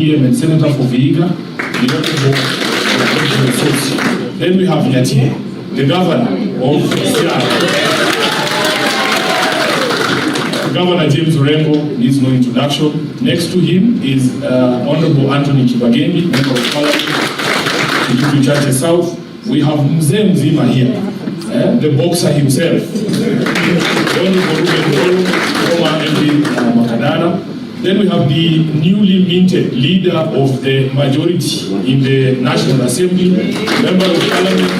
and Senator for Vihiga, then we have Nyati, the governor of Governor James Orengo needs no introduction. Next to him is Honorable Anthony Kibagendi, Member of Parliament, Kindiki Church South. We have Mzee Mzima here, the boxer himself, Honorable former MP Makadara. Then we have the newly minted leader of the majority in the National Assembly, Member of Parliament,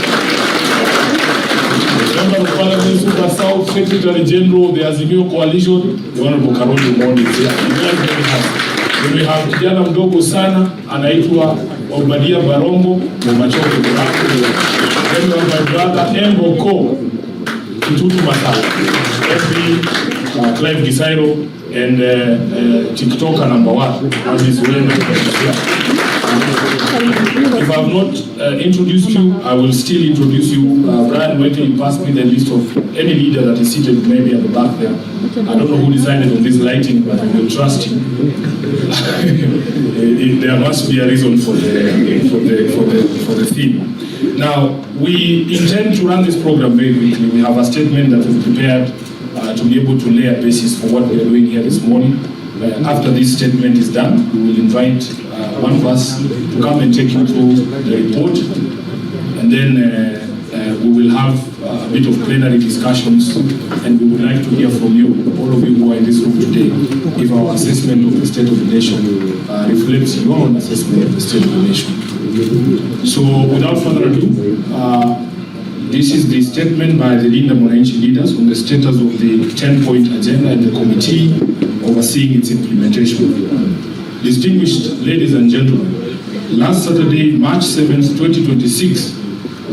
Super South, Secretary General of the Azimio Coalition, the Honorable Karoli Mondi is here. Then we have kijana mdogo sana, anaitwa Obadia Barongo, the Machoke. Then we have my brother Mboko, Kitutu Matala, every Clive Gisairo, and TikToker number 1, as is well known. If I have not introduced you, I will still introduce you. Brian, wait till you pass me the list of any leader that is seated maybe at the back there. I don't know who decided on this lighting, but I will trust you. There must be a reason for the theme. Now, we intend to run this program very quickly. We have a statement that we've prepared to be able to lay a basis for what we are doing here this morning. After this statement is done, we will invite one of us to come and take you through the report, and then we will have a bit of plenary discussions, and we would like to hear from you, all of you who are in this room today, if our assessment of the state of the nation reflects your own assessment of the state of the nation. So without further ado, this is the statement by the MWANANCHI leaders on the status of the 10-point agenda and the committee overseeing its implementation. Distinguished ladies and gentlemen, last Saturday, March 7th, 2026,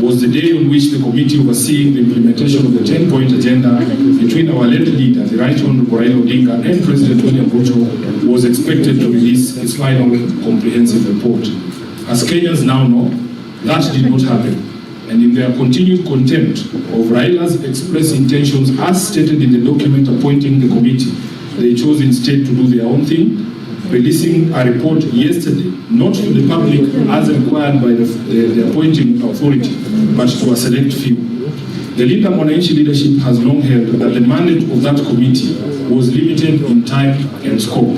was the day on which the committee overseeing the implementation of the 10-point agenda between our led leader, the Right Honorable Odinga, and President William Ruto was expected to release its final comprehensive report. As Kenyans now know, that did not happen. And in their continued contempt of Raila's express intentions as stated in the document appointing the committee, they chose instead to do their own thing, releasing a report yesterday, not to the public as required by the appointing authority, but to a select few. The MWANANCHI leadership has long held that the mandate of that committee was limited in time and scope.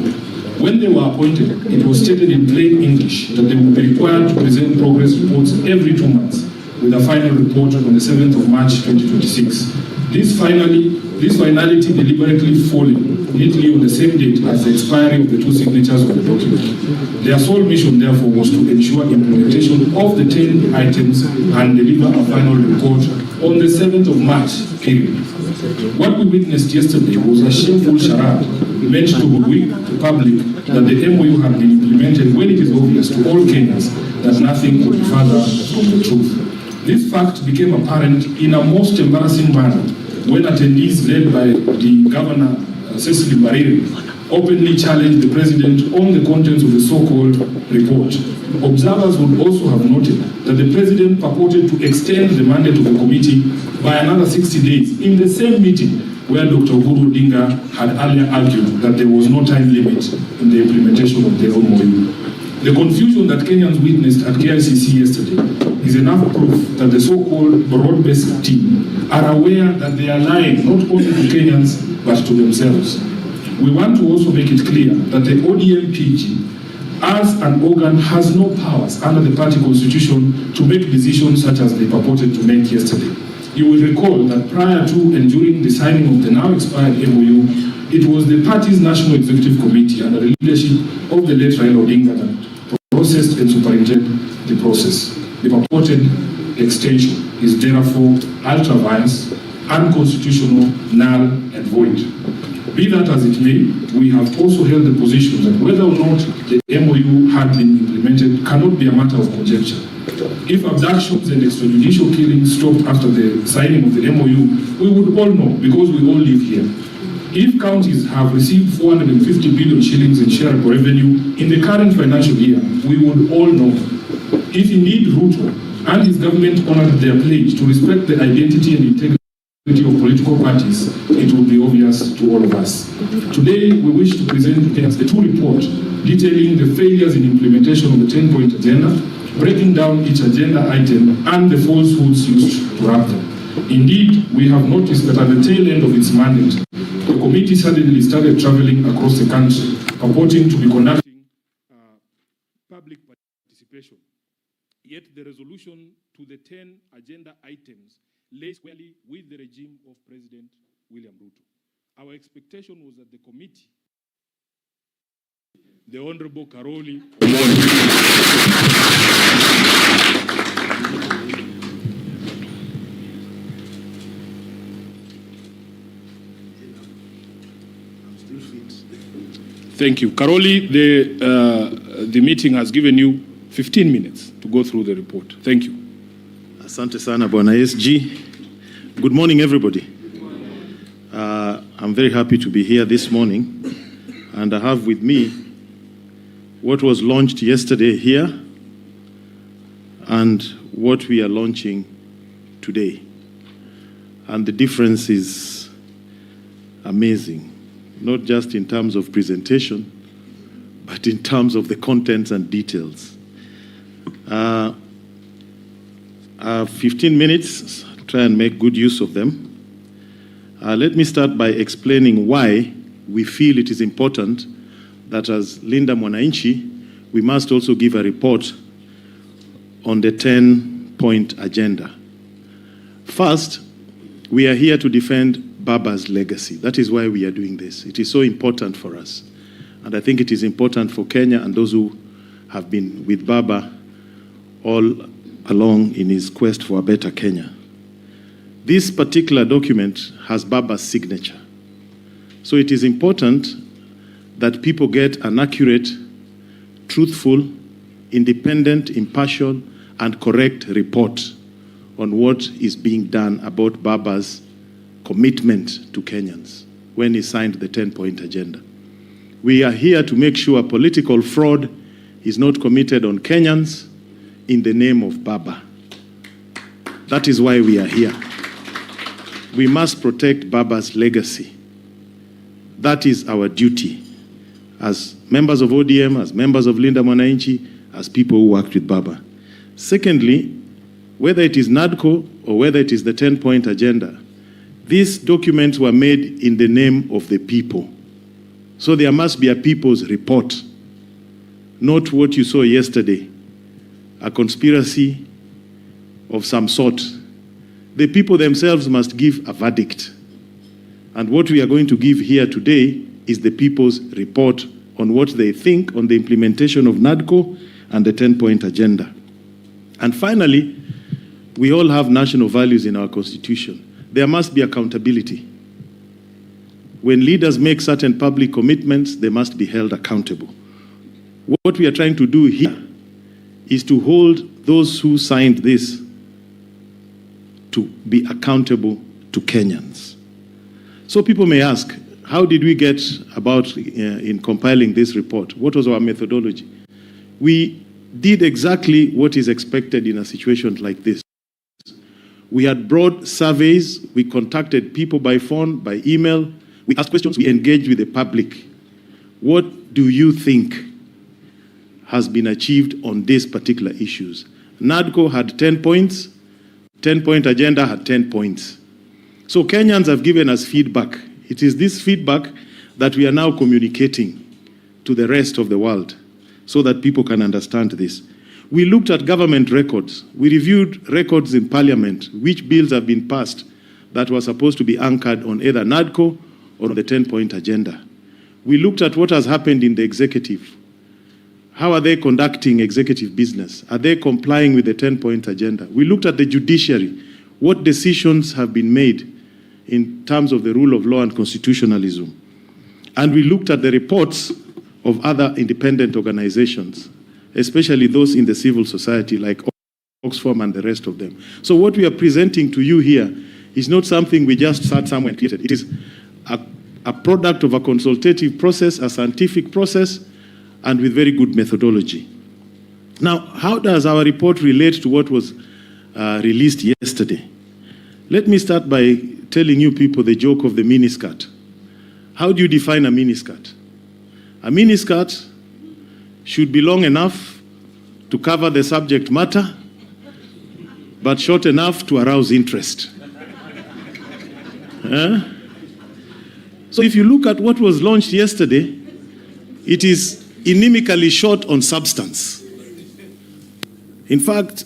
When they were appointed, it was stated in plain English that they would be required to present progress reports every 2 months, with a final report on the 7th of March 2026. This finality deliberately falling neatly on the same date as the expiry of the 2 signatures of the document. Their sole mission, therefore, was to ensure implementation of the 10 items and deliver a final report on the 7th of March, period. What we witnessed yesterday was a shameful charade meant to hoodwink the public that the MOU had been implemented when it is obvious to all Kenyans that nothing could be further from the truth. This fact became apparent in a most embarrassing manner when attendees led by the Governor, Cecily Mbarire, openly challenged the President on the contents of the so-called report. Observers would also have noted that the President purported to extend the mandate of the committee by another 60 days in the same meeting where Dr. Odinga had earlier argued that there was no time limit in the implementation of the MOU. The confusion that Kenyans witnessed at KICC yesterday is enough proof that the so-called broad-based team are aware that they are lying not only to Kenyans but to themselves. We want to also make it clear that the ODM-PG as an organ has no powers under the party constitution to make decisions such as they purported to make yesterday. You will recall that prior to and during the signing of the now expired MOU, it was the party's National Executive Committee under the leadership of the late Raila Odinga that processed and superintended the process. The purported extension is therefore ultra-vires, unconstitutional, null, and void. Be that as it may, we have also held the position that whether or not the MOU had been implemented cannot be a matter of conjecture. If abductions and extrajudicial killings stopped after the signing of the MOU, we would all know because we all live here. If counties have received 450 billion shillings in shareable revenue in the current financial year, we would all know. If indeed Ruto and his government honored their pledge to respect the identity and integrity of political parties, it will be obvious to all of us. Today, we wish to present the two reports detailing the failures in implementation of the 10-point agenda, breaking down each agenda item and the falsehoods used to wrap them. Indeed, we have noticed that at the tail end of its mandate, the committee suddenly started traveling across the country, purporting to be conducting public participation. Yet the resolution to the 10 agenda items lay squarely with the regime of President William Ruto. Our expectation was that the committee, the Honorable Karoli Thank you. Karoli, the meeting has given you 15 minutes to go through the report. Thank you. Asante sana, Bwana SG. Good morning, everybody. I'm very happy to be here this morning, and I have with me what was launched yesterday here and what we are launching today. And the difference is amazing. Not just in terms of presentation, but in terms of the contents and details. 15 minutes, try and make good use of them. Let me start by explaining why we feel it is important that as Linda MWANANCHI, we must also give a report on the 10-point agenda. First, we are here to defend Baba's legacy. That is why we are doing this. It is so important for us. And I think it is important for Kenya and those who have been with Baba all along in his quest for a better Kenya. This particular document has Baba's signature. So it is important that people get an accurate, truthful, independent, impartial, and correct report on what is being done about Baba's commitment to Kenyans when he signed the 10-point agenda. We are here to make sure political fraud is not committed on Kenyans in the name of Baba. That is why we are here. We must protect Baba's legacy. That is our duty as members of ODM, as members of Linda MWANANCHI, as people who worked with Baba. Secondly, whether it is NADCO or whether it is the 10-point agenda, these documents were made in the name of the people. So there must be a people's report, not what you saw yesterday, a conspiracy of some sort. The people themselves must give a verdict. And what we are going to give here today is the people's report on what they think on the implementation of NADCO and the 10-point agenda. And finally, we all have national values in our constitution. There must be accountability. When leaders make certain public commitments, they must be held accountable. What we are trying to do here is to hold those who signed this to be accountable to Kenyans. So people may ask, how did we get about in compiling this report? What was our methodology? We did exactly what is expected in a situation like this. We had broad surveys, we contacted people by phone, by email, we asked questions, we engaged with the public. What do you think has been achieved on these particular issues? NADCO had 10 points, 10-point agenda had 10 points. So Kenyans have given us feedback. It is this feedback that we are now communicating to the rest of the world so that people can understand this. We looked at government records. We reviewed records in Parliament, which bills have been passed that were supposed to be anchored on either NADCO or the 10-point agenda. We looked at what has happened in the executive. How are they conducting executive business? Are they complying with the 10-point agenda? We looked at the judiciary. What decisions have been made in terms of the rule of law and constitutionalism? And we looked at the reports of other independent organizations, especially those in the civil society like Oxfam and the rest of them. So what we are presenting to you here is not something we just sat somewhere and created. It is a product of a consultative process, a scientific process, and with very good methodology. Now, how does our report relate to what was released yesterday? Let me start by telling you people the joke of the miniskirt. How do you define a miniskirt? A miniskirt should be long enough to cover the subject matter, but short enough to arouse interest. So if you look at what was launched yesterday, it is inimically short on substance. In fact,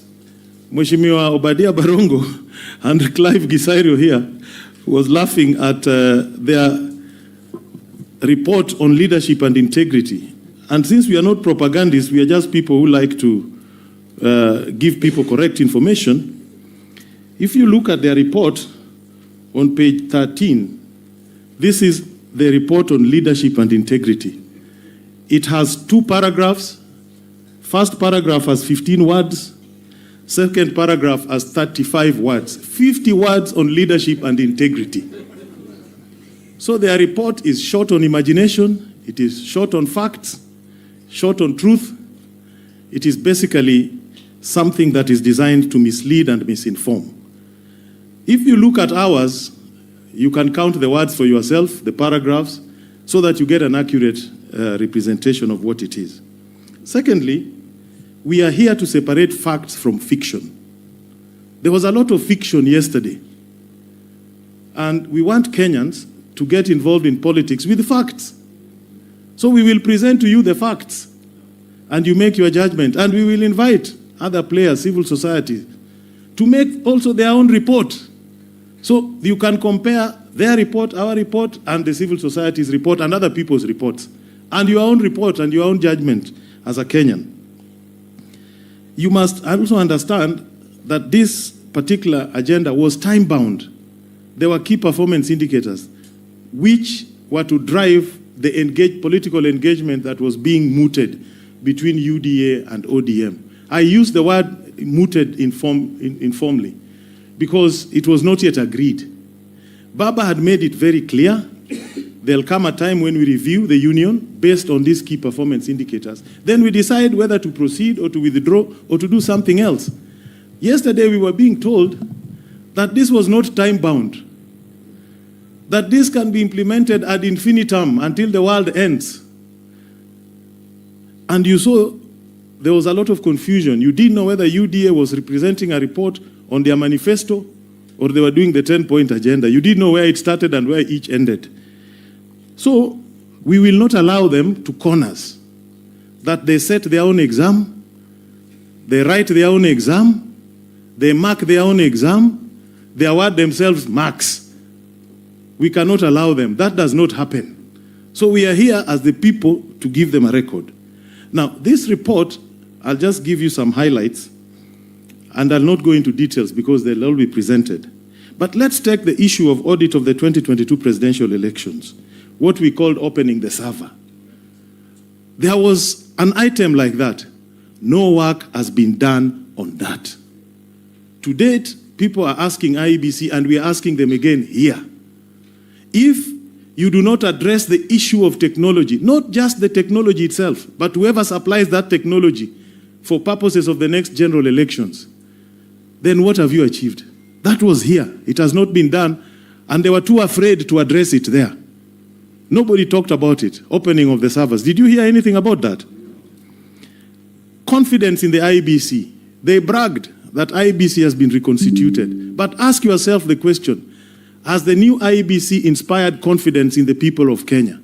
Mheshimiwa Obadia Barongo and Clive Gisario here was laughing at their report on leadership and integrity. And since we are not propagandists, we are just people who like to give people correct information. If you look at their report on page 13, this is the report on leadership and integrity. It has 2 paragraphs. First paragraph has 15 words. Second paragraph has 35 words. 50 words on leadership and integrity. So their report is short on imagination. It is short on facts, short on truth. It is basically something that is designed to mislead and misinform. If you look at ours, you can count the words for yourself, the paragraphs, so that you get an accurate representation of what it is. Secondly, we are here to separate facts from fiction. There was a lot of fiction yesterday, and we want Kenyans to get involved in politics with facts. So we will present to you the facts, and you make your judgment, and we will invite other players, civil society, to make also their own report. So you can compare their report, our report, and the civil society's report, and other people's reports, and your own report and your own judgment as a Kenyan. You must also understand that this particular agenda was time-bound. There were key performance indicators which were to drive the political engagement that was being mooted between UDA and ODM. I use the word mooted informally because it was not yet agreed. Baba had made it very clear there'll come a time when we review the union based on these key performance indicators. Then we decide whether to proceed or to withdraw or to do something else. Yesterday we were being told that this was not time-bound, that this can be implemented ad infinitum until the world ends. And you saw there was a lot of confusion. You didn't know whether UDA was representing a report on their manifesto or they were doing the 10-point agenda. You didn't know where it started and where each ended. So we will not allow them to corner us, that they set their own exam, they write their own exam, they mark their own exam, they award themselves marks. We cannot allow them. That does not happen. So we are here as the people to give them a record. Now, this report, I'll just give you some highlights, and I'll not go into details because they'll all be presented. But let's take the issue of audit of the 2022 presidential elections, what we called opening the server. There was an item like that. No work has been done on that. To date, people are asking IEBC, and we are asking them again here. If you do not address the issue of technology, not just the technology itself, but whoever supplies that technology for purposes of the next general elections, then what have you achieved? That was here. It has not been done, and they were too afraid to address it there. Nobody talked about it, opening of the servers. Did you hear anything about that? Confidence in the IEBC. They bragged that IEBC has been reconstituted. But ask yourself the question, has the new IEBC inspired confidence in the people of Kenya?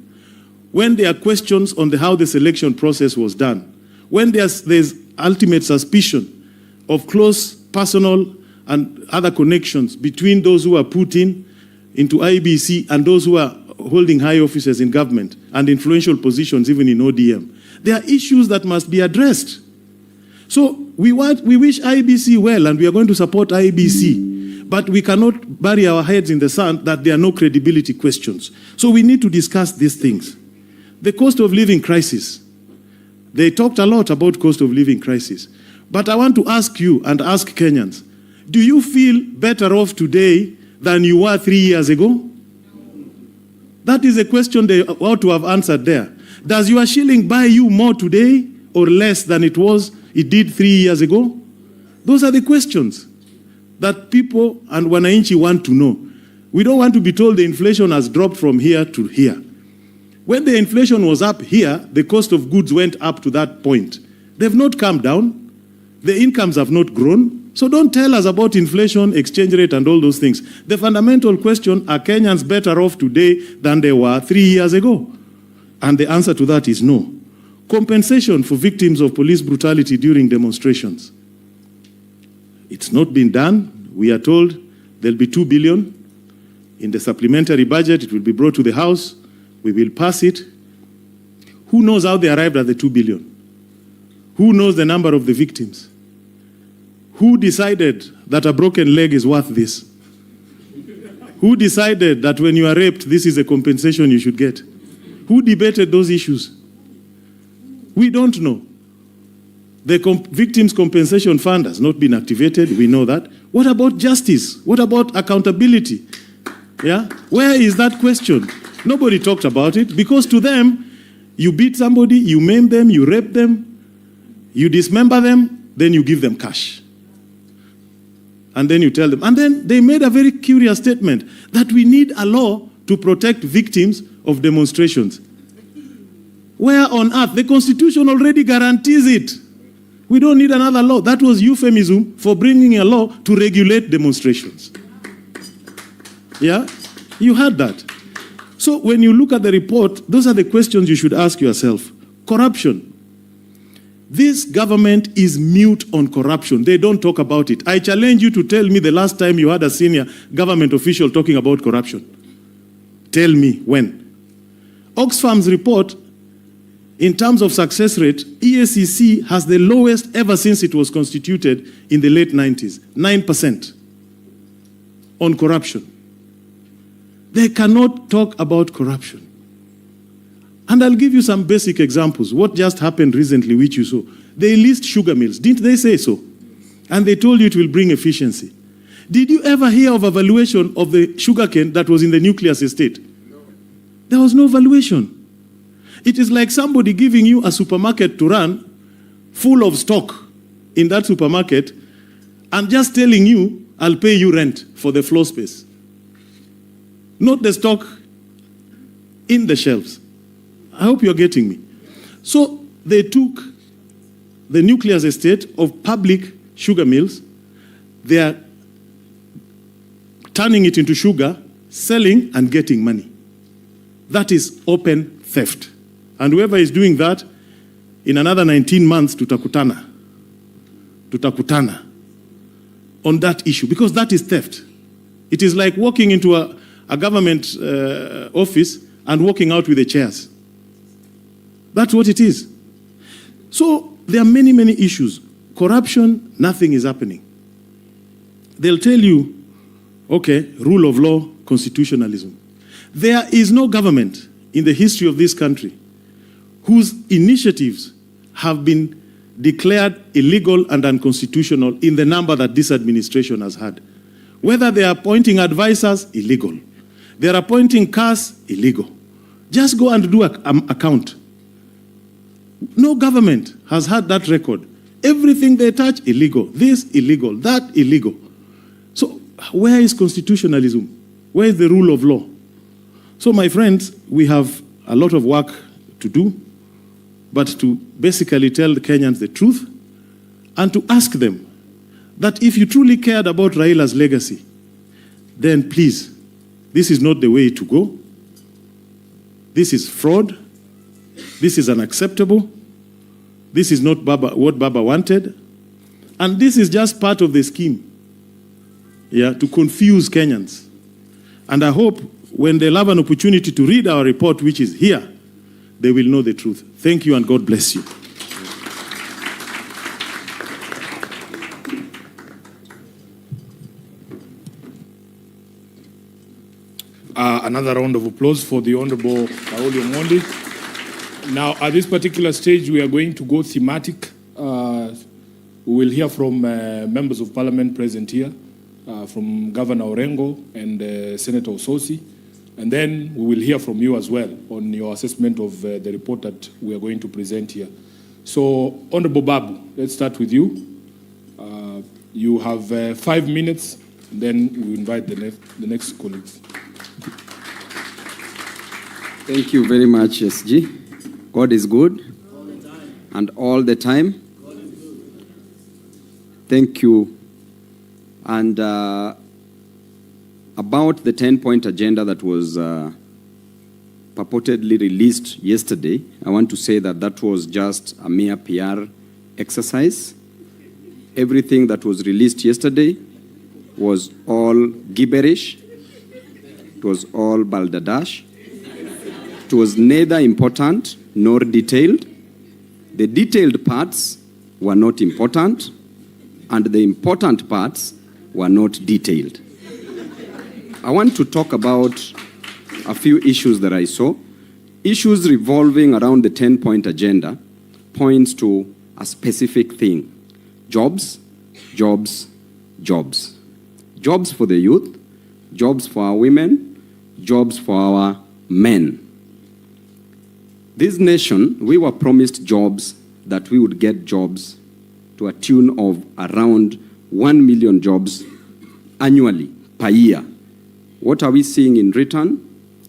When there are questions on how the selection process was done, when there's ultimate suspicion of close personal and other connections between those who are put into IEBC and those who are holding high offices in government and influential positions even in ODM, there are issues that must be addressed. So we wish IEBC well, and we are going to support IEBC, but we cannot bury our heads in the sand that there are no credibility questions. So we need to discuss these things. The cost of living crisis. They talked a lot about cost of living crisis. But I want to ask you and ask Kenyans, do you feel better off today than you were 3 years ago? That is a question they ought to have answered there. Does your shilling buy you more today or less than it did 3 years ago? Those are the questions that people and Wananchi want to know. We don't want to be told the inflation has dropped from here to here. When the inflation was up here, the cost of goods went up to that point. They've not come down. The incomes have not grown. So don't tell us about inflation, exchange rate, and all those things. The fundamental question, are Kenyans better off today than they were 3 years ago? And the answer to that is no. Compensation for victims of police brutality during demonstrations. It's not been done. We are told there'll be 2 billion. In the supplementary budget, it will be brought to the House. We will pass it. Who knows how they arrived at the 2 billion? Who knows the number of the victims? Who decided that a broken leg is worth this? Who decided that when you are raped, this is a compensation you should get? Who debated those issues? We don't know. The Victims' Compensation Fund has not been activated. We know that. What about justice? What about accountability? Yeah? Where is that question? Nobody talked about it because to them, you beat somebody, you maim them, you rape them, you dismember them, then you give them cash. And then you tell them. And then they made a very curious statement that we need a law to protect victims of demonstrations. Where on earth? The Constitution already guarantees it. We don't need another law. That was euphemism for bringing a law to regulate demonstrations. Yeah? You heard that. So when you look at the report, those are the questions you should ask yourself. Corruption. This government is mute on corruption. They don't talk about it. I challenge you to tell me the last time you had a senior government official talking about corruption. Tell me when. Oxfam's report, in terms of success rate, EACC has the lowest ever since it was constituted in the late 90s, 9% on corruption. They cannot talk about corruption. And I'll give you some basic examples. What just happened recently, which you saw. They leased sugar mills. Didn't they say so? And they told you it will bring efficiency. Did you ever hear of a valuation of the sugarcane that was in the nucleus estate? No. There was no valuation. It is like somebody giving you a supermarket to run full of stock in that supermarket and just telling you, I'll pay you rent for the floor space. Not the stock in the shelves. I hope you're getting me. So they took the nucleus estate of public sugar mills. They are turning it into sugar, selling and getting money. That is open theft. And whoever is doing that, in another 19 months, tutakutana on that issue, because that is theft. It is like walking into a government office and walking out with the chairs. That's what it is. So there are many, many issues. Corruption, nothing is happening. They'll tell you, okay, rule of law, constitutionalism. There is no government in the history of this country whose initiatives have been declared illegal and unconstitutional in the number that this administration has had. Whether they are appointing advisors, illegal. They are appointing cars, illegal. Just go and do a count. No government has had that record. Everything they touch, illegal. This, illegal. That, illegal. So where is constitutionalism? Where is the rule of law? So my friends, we have a lot of work to do, but to basically tell the Kenyans the truth and to ask them that if you truly cared about Raila's legacy, then please, this is not the way to go. This is fraud. This is unacceptable. This is not what Baba wanted. And this is just part of the scheme, to confuse Kenyans. And I hope when they'll have an opportunity to read our report, which is here, they will know the truth. Thank you and God bless you. Another round of applause for the Honorable Kaoli Omondi. Now, at this particular stage, we are going to go thematic. We will hear from members of parliament present here, from Governor Orengo and Senator Ososi. And then we will hear from you as well on your assessment of the report that we are going to present here. So, Honorable Babu, let's start with you. You have 5 minutes Then we invite the next colleagues. Thank you very much, SG. God is good. All the time. And all the time. God is good. Thank you. And about the 10-point agenda that was purportedly released yesterday, I want to say that that was just a mere PR exercise. Everything that was released yesterday was all gibberish. It was all balderdash. It was neither important nor detailed. The detailed parts were not important, and the important parts were not detailed. I want to talk about a few issues that I saw. Issues revolving around the 10-point agenda points to a specific thing. Jobs, jobs, jobs. Jobs for the youth, jobs for our women, jobs for our men. This nation, we were promised jobs, that we would get jobs to a tune of around 1 million jobs annually, per year. What are we seeing in return?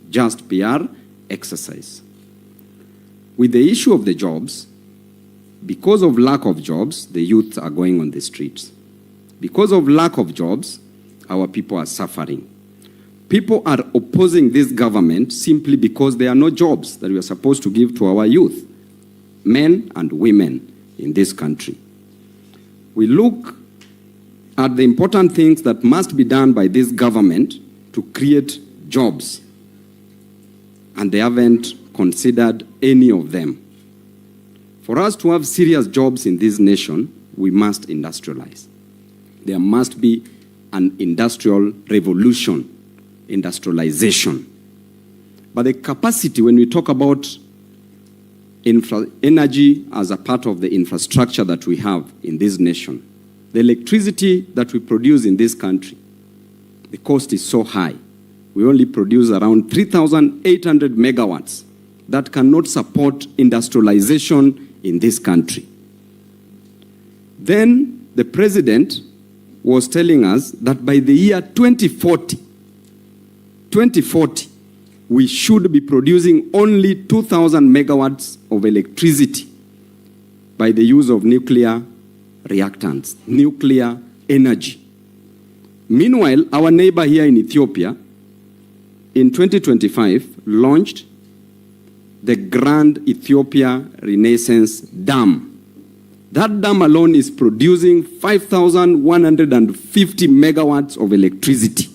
Just PR exercise. With the issue of the jobs, because of lack of jobs, the youth are going on the streets. Because of lack of jobs, our people are suffering. People are opposing this government simply because there are no jobs that we are supposed to give to our youth, men and women in this country. We look at the important things that must be done by this government to create jobs, and they haven't considered any of them. For us to have serious jobs in this nation, we must industrialize. There must be an industrial revolution, industrialization. But the capacity, when we talk about energy as a part of the infrastructure that we have in this nation, the electricity that we produce in this country, the cost is so high. We only produce around 3,800 megawatts that cannot support industrialization in this country. Then the president was telling us that by the year 2040, we should be producing only 2,000 megawatts of electricity by the use of nuclear reactants, nuclear energy. Meanwhile, our neighbor here in Ethiopia, in 2025, launched the Grand Ethiopia Renaissance Dam. That dam alone is producing 5,150 megawatts of electricity.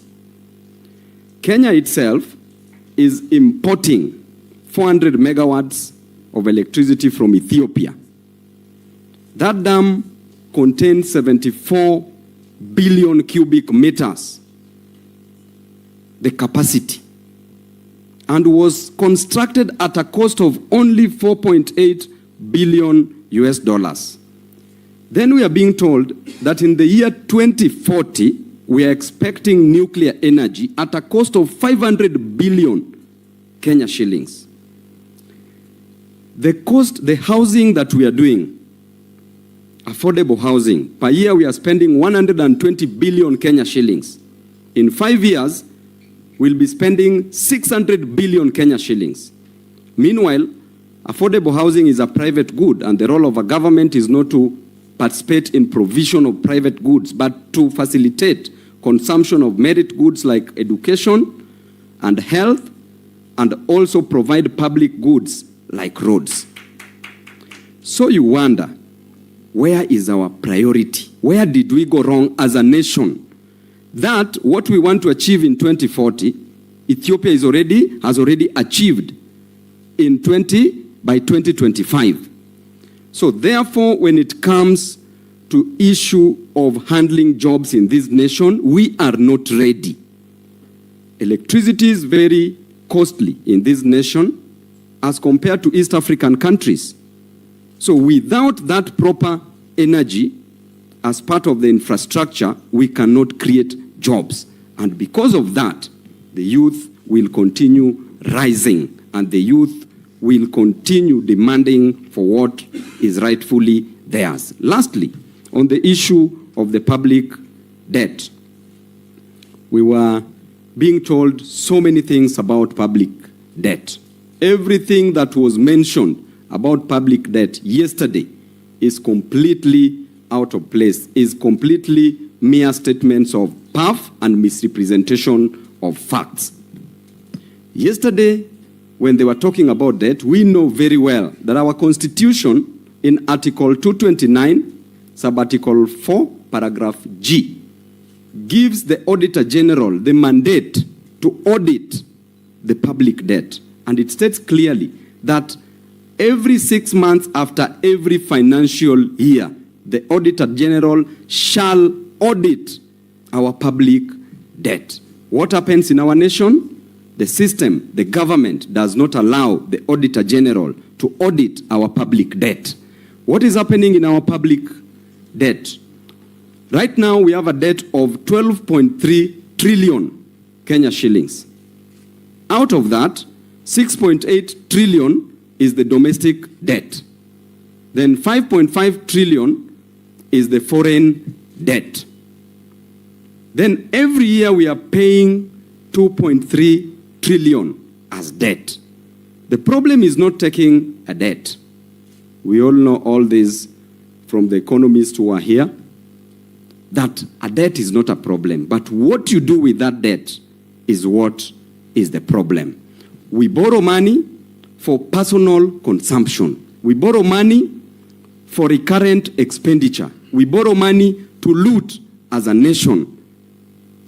Kenya itself is importing 400 megawatts of electricity from Ethiopia. That dam contains 74 billion cubic meters, the capacity, and was constructed at a cost of only 4.8 billion US dollars. Then we are being told that in the year 2040, we are expecting nuclear energy at a cost of 500 billion Kenya shillings. The cost, the housing that we are doing, affordable housing, per year we are spending 120 billion Kenya shillings. In 5 years, we'll be spending 600 billion Kenya shillings. Meanwhile, affordable housing is a private good, and the role of a government is not to participate in provision of private goods, but to facilitate consumption of merit goods like education and health, and also provide public goods like roads. So you wonder, where is our priority? Where did we go wrong as a nation? That what we want to achieve in 2040, Ethiopia has already achieved by 2025. So therefore, when it comes to issue of handling jobs in this nation, we are not ready. Electricity is very costly in this nation as compared to East African countries. So without that proper energy as part of the infrastructure, we cannot create jobs. And because of that, the youth will continue rising, and the youth will continue demanding for what is rightfully theirs. Lastly, on the issue of the public debt, we were being told so many things about public debt. Everything that was mentioned about public debt yesterday is completely out of place, is completely mere statements of puff and misrepresentation of facts. Yesterday, when they were talking about debt, we know very well that our Constitution in Article 229, Sub-Article 4, Paragraph G, gives the Auditor General the mandate to audit the public debt. And it states clearly that every 6 months after every financial year, the Auditor General shall audit our public debt. What happens in our nation? The system, the government, does not allow the Auditor General to audit our public debt. What is happening in our public debt? Right now, we have a debt of 12.3 trillion Kenya shillings. Out of that, 6.8 trillion is the domestic debt. Then 5.5 trillion is the foreign debt. Then every year we are paying 2.3 trillion as debt. The problem is not taking a debt. We all know all this from the economists who are here, that a debt is not a problem. But what you do with that debt is what is the problem. We borrow money for personal consumption. We borrow money for recurrent expenditure. We borrow money to loot as a nation.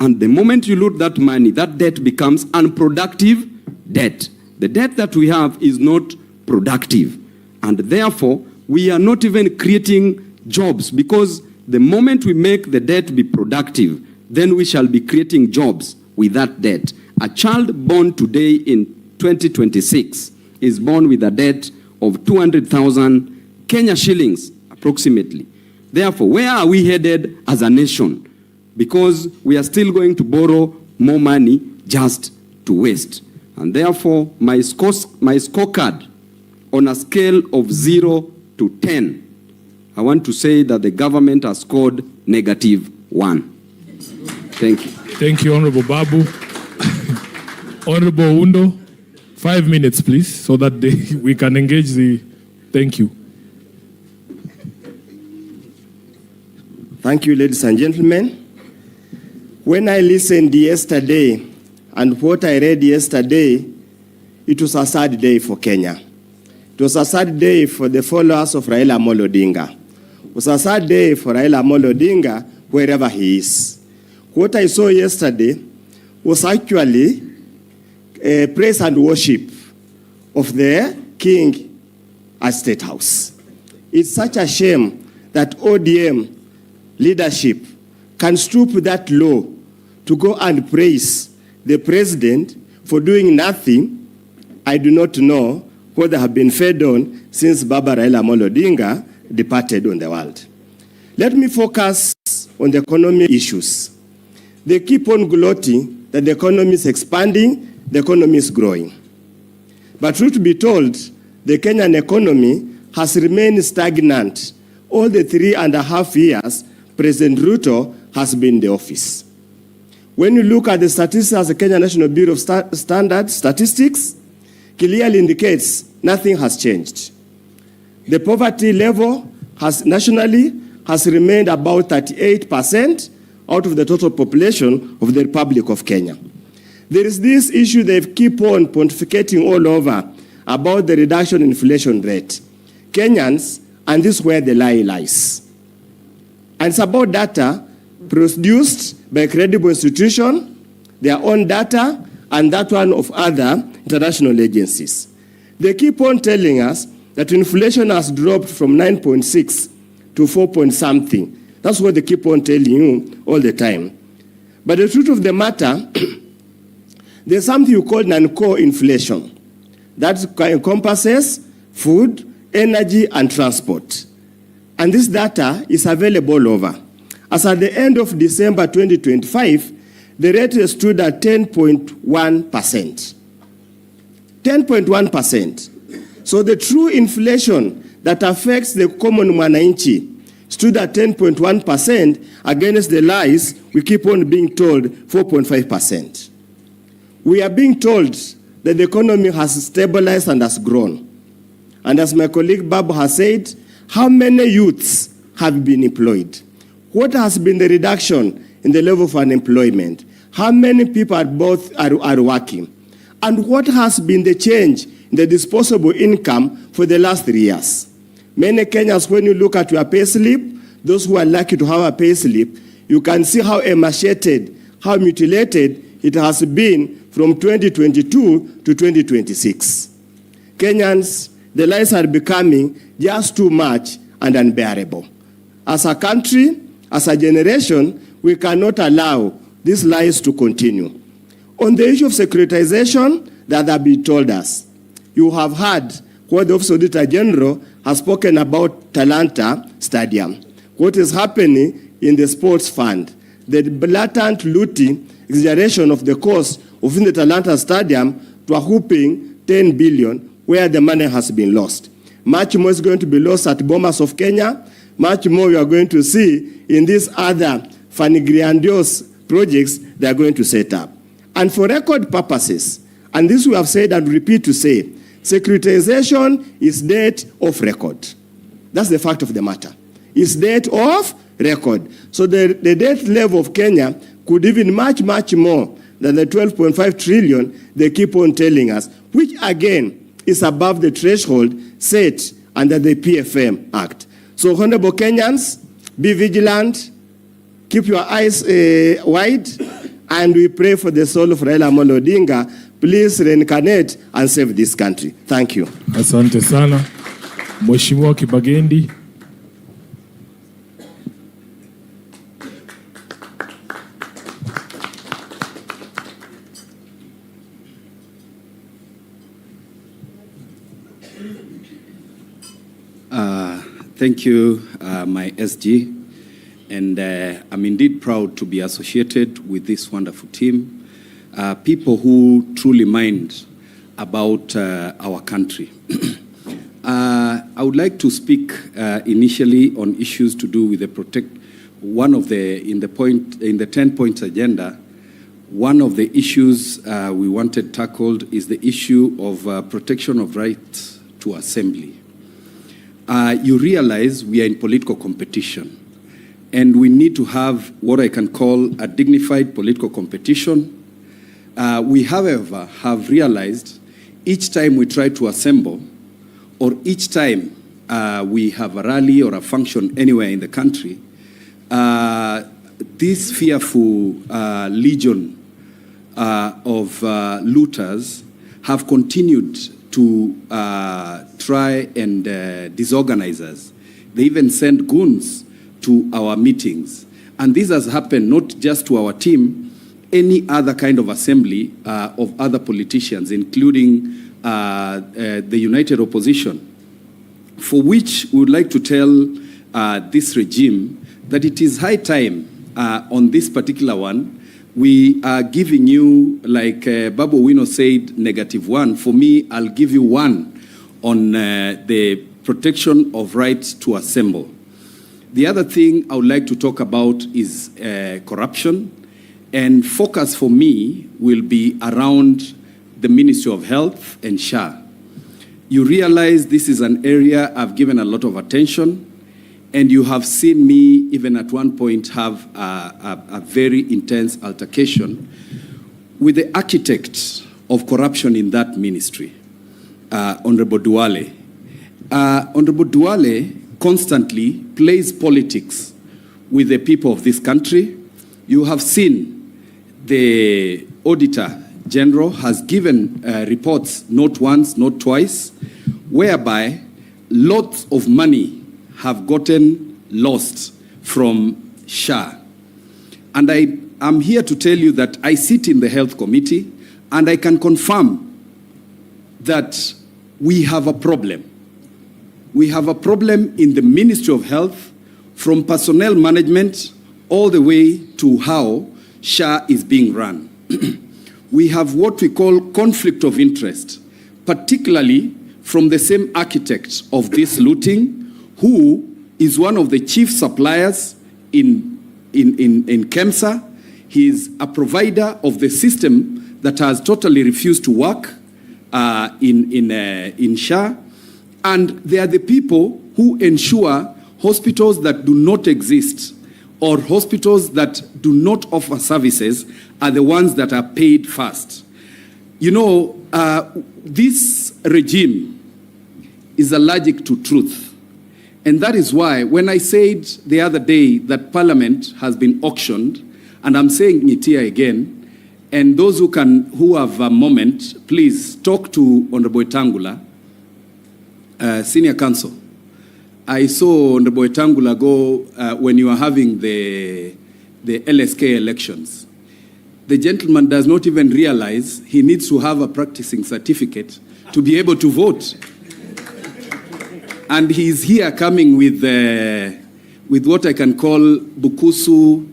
And the moment you loot that money, that debt becomes unproductive debt. The debt that we have is not productive. And therefore, we are not even creating jobs, because the moment we make the debt be productive, then we shall be creating jobs with that debt. A child born today in 2026 is born with a debt of 200,000 Kenya shillings, approximately. Therefore, where are we headed as a nation? Because we are still going to borrow more money just to waste. And therefore, my scorecard on a scale of 0 to 10, I want to say that the government has scored -1. Thank you. Thank you, Honorable Babu. Honorable Undo, 5 minutes, please, so that we can engage the... Thank you. Thank you, ladies and gentlemen. When I listened yesterday and what I read yesterday, it was a sad day for Kenya. It was a sad day for the followers of Raila Amolo Odinga. It was a sad day for Raila Amolo Odinga, wherever he is. What I saw yesterday was actually praise and worship of the king at State House. It's such a shame that ODM leadership can stoop that low to go and praise the president for doing nothing. I do not know what they have been fed on since Baba Raila Amolo Odinga departed on the world. Let me focus on the economy issues. They keep on gloating that the economy is expanding, the economy is growing. But truth be told, the Kenyan economy has remained stagnant all the 3.5 years President Ruto has been in the office. When you look at the statistics of the Kenya National Bureau of Standard Statistics, clearly indicates nothing has changed. The poverty level nationally has remained about 38% out of the total population of the Republic of Kenya. There is this issue they keep on pontificating all over about the reduction in inflation rate. Kenyans, and this is where the lie lies. And it's about data produced by a credible institution, their own data, and that one of other international agencies. They keep on telling us that inflation has dropped from 9.6 to 4-point-something. That's what they keep on telling you all the time. But the truth of the matter, there's something you call non-core inflation. That encompasses food, energy, and transport. And this data is available all over. As at the end of December 2025, the rate stood at 10.1%. 10.1%. So the true inflation that affects the common mwananchi stood at 10.1% against the lies we keep on being told, 4.5%. We are being told that the economy has stabilized and has grown. And as my colleague Babu has said, how many youths have been employed? What has been the reduction in the level of unemployment? How many people are working? And what has been the change in the disposable income for the last 3 years? Many Kenyans, when you look at your pay slip, those who are lucky to have a pay slip, you can see how emaciated, how mutilated it has been from 2022 to 2026. Kenyans, the lies are becoming just too much and unbearable. As a country, as a generation, we cannot allow these lies to continue. On the issue of securitization that have been told us, you have heard what the Office of Auditor General has spoken about Talanta Stadium, what is happening in the sports fund, the blatant looting, exaggeration of the cost of the Talanta Stadium to a whopping 10 billion, where the money has been lost. Much more is going to be lost at Bomas of Kenya. Much more we are going to see in these other funny grandiose projects they are going to set up. And for record purposes, and this we have said and repeat to say, securitization is debt of record. That's the fact of the matter. It's debt of record. So the debt level of Kenya could even much more than the 12.5 trillion they keep on telling us, which again is above the threshold set under the PFM Act. So honorable Kenyans, be vigilant, keep your eyes wide, and we pray for the soul of Raila Amolo Odinga. Please reincarnate and save this country. Thank you. Asante sana. Mheshimiwa Kibagendi. Thank you, my SG. And I'm indeed proud to be associated with this wonderful team. People who truly mind about our country. I would like to speak initially on issues to do with the in the 10 points agenda. One of the issues we wanted tackled is the issue of protection of rights to assembly. You realize we are in political competition, and we need to have what I can call a dignified political competition. We, however, have realized each time we try to assemble, or each time we have a rally or a function anywhere in the country, this fearful legion of looters have continued to try and disorganize us. They even send goons to our meetings. And this has happened not just to our team, any other kind of assembly of other politicians, including the United Opposition, for which we would like to tell this regime that it is high time on this particular one. We are giving you, like Babu Owino said, -1. For me, I'll give you 1 on the protection of rights to assemble. The other thing I would like to talk about is corruption. And focus for me will be around the Ministry of Health and SHA. You realize this is an area I've given a lot of attention, and you have seen me even at one point have a very intense altercation with the architect of corruption in that ministry, Honorable Duale. Honorable Duale constantly plays politics with the people of this country. You have seen the Auditor General has given reports not once, not twice, whereby lots of money have gotten lost from SHA. And I'm here to tell you that I sit in the Health Committee, and I can confirm that we have a problem. We have a problem in the Ministry of Health, from personnel management all the way to how SHA is being run. We have what we call conflict of interest, particularly from the same architect of this looting, who is one of the chief suppliers in KEMSA. He is a provider of the system that has totally refused to work in SHA. And they are the people who ensure hospitals that do not exist or hospitals that do not offer services are the ones that are paid first. You know, this regime is allergic to truth. And that is why when I said the other day that Parliament has been auctioned, and I'm saying it here again, and those who have a moment, please talk to Honorable Tangula, Senior Counsel. I saw Honorable Tangula go when you are having the LSK elections. The gentleman does not even realize he needs to have a practicing certificate to be able to vote. And he's here coming with what I can call Bukusu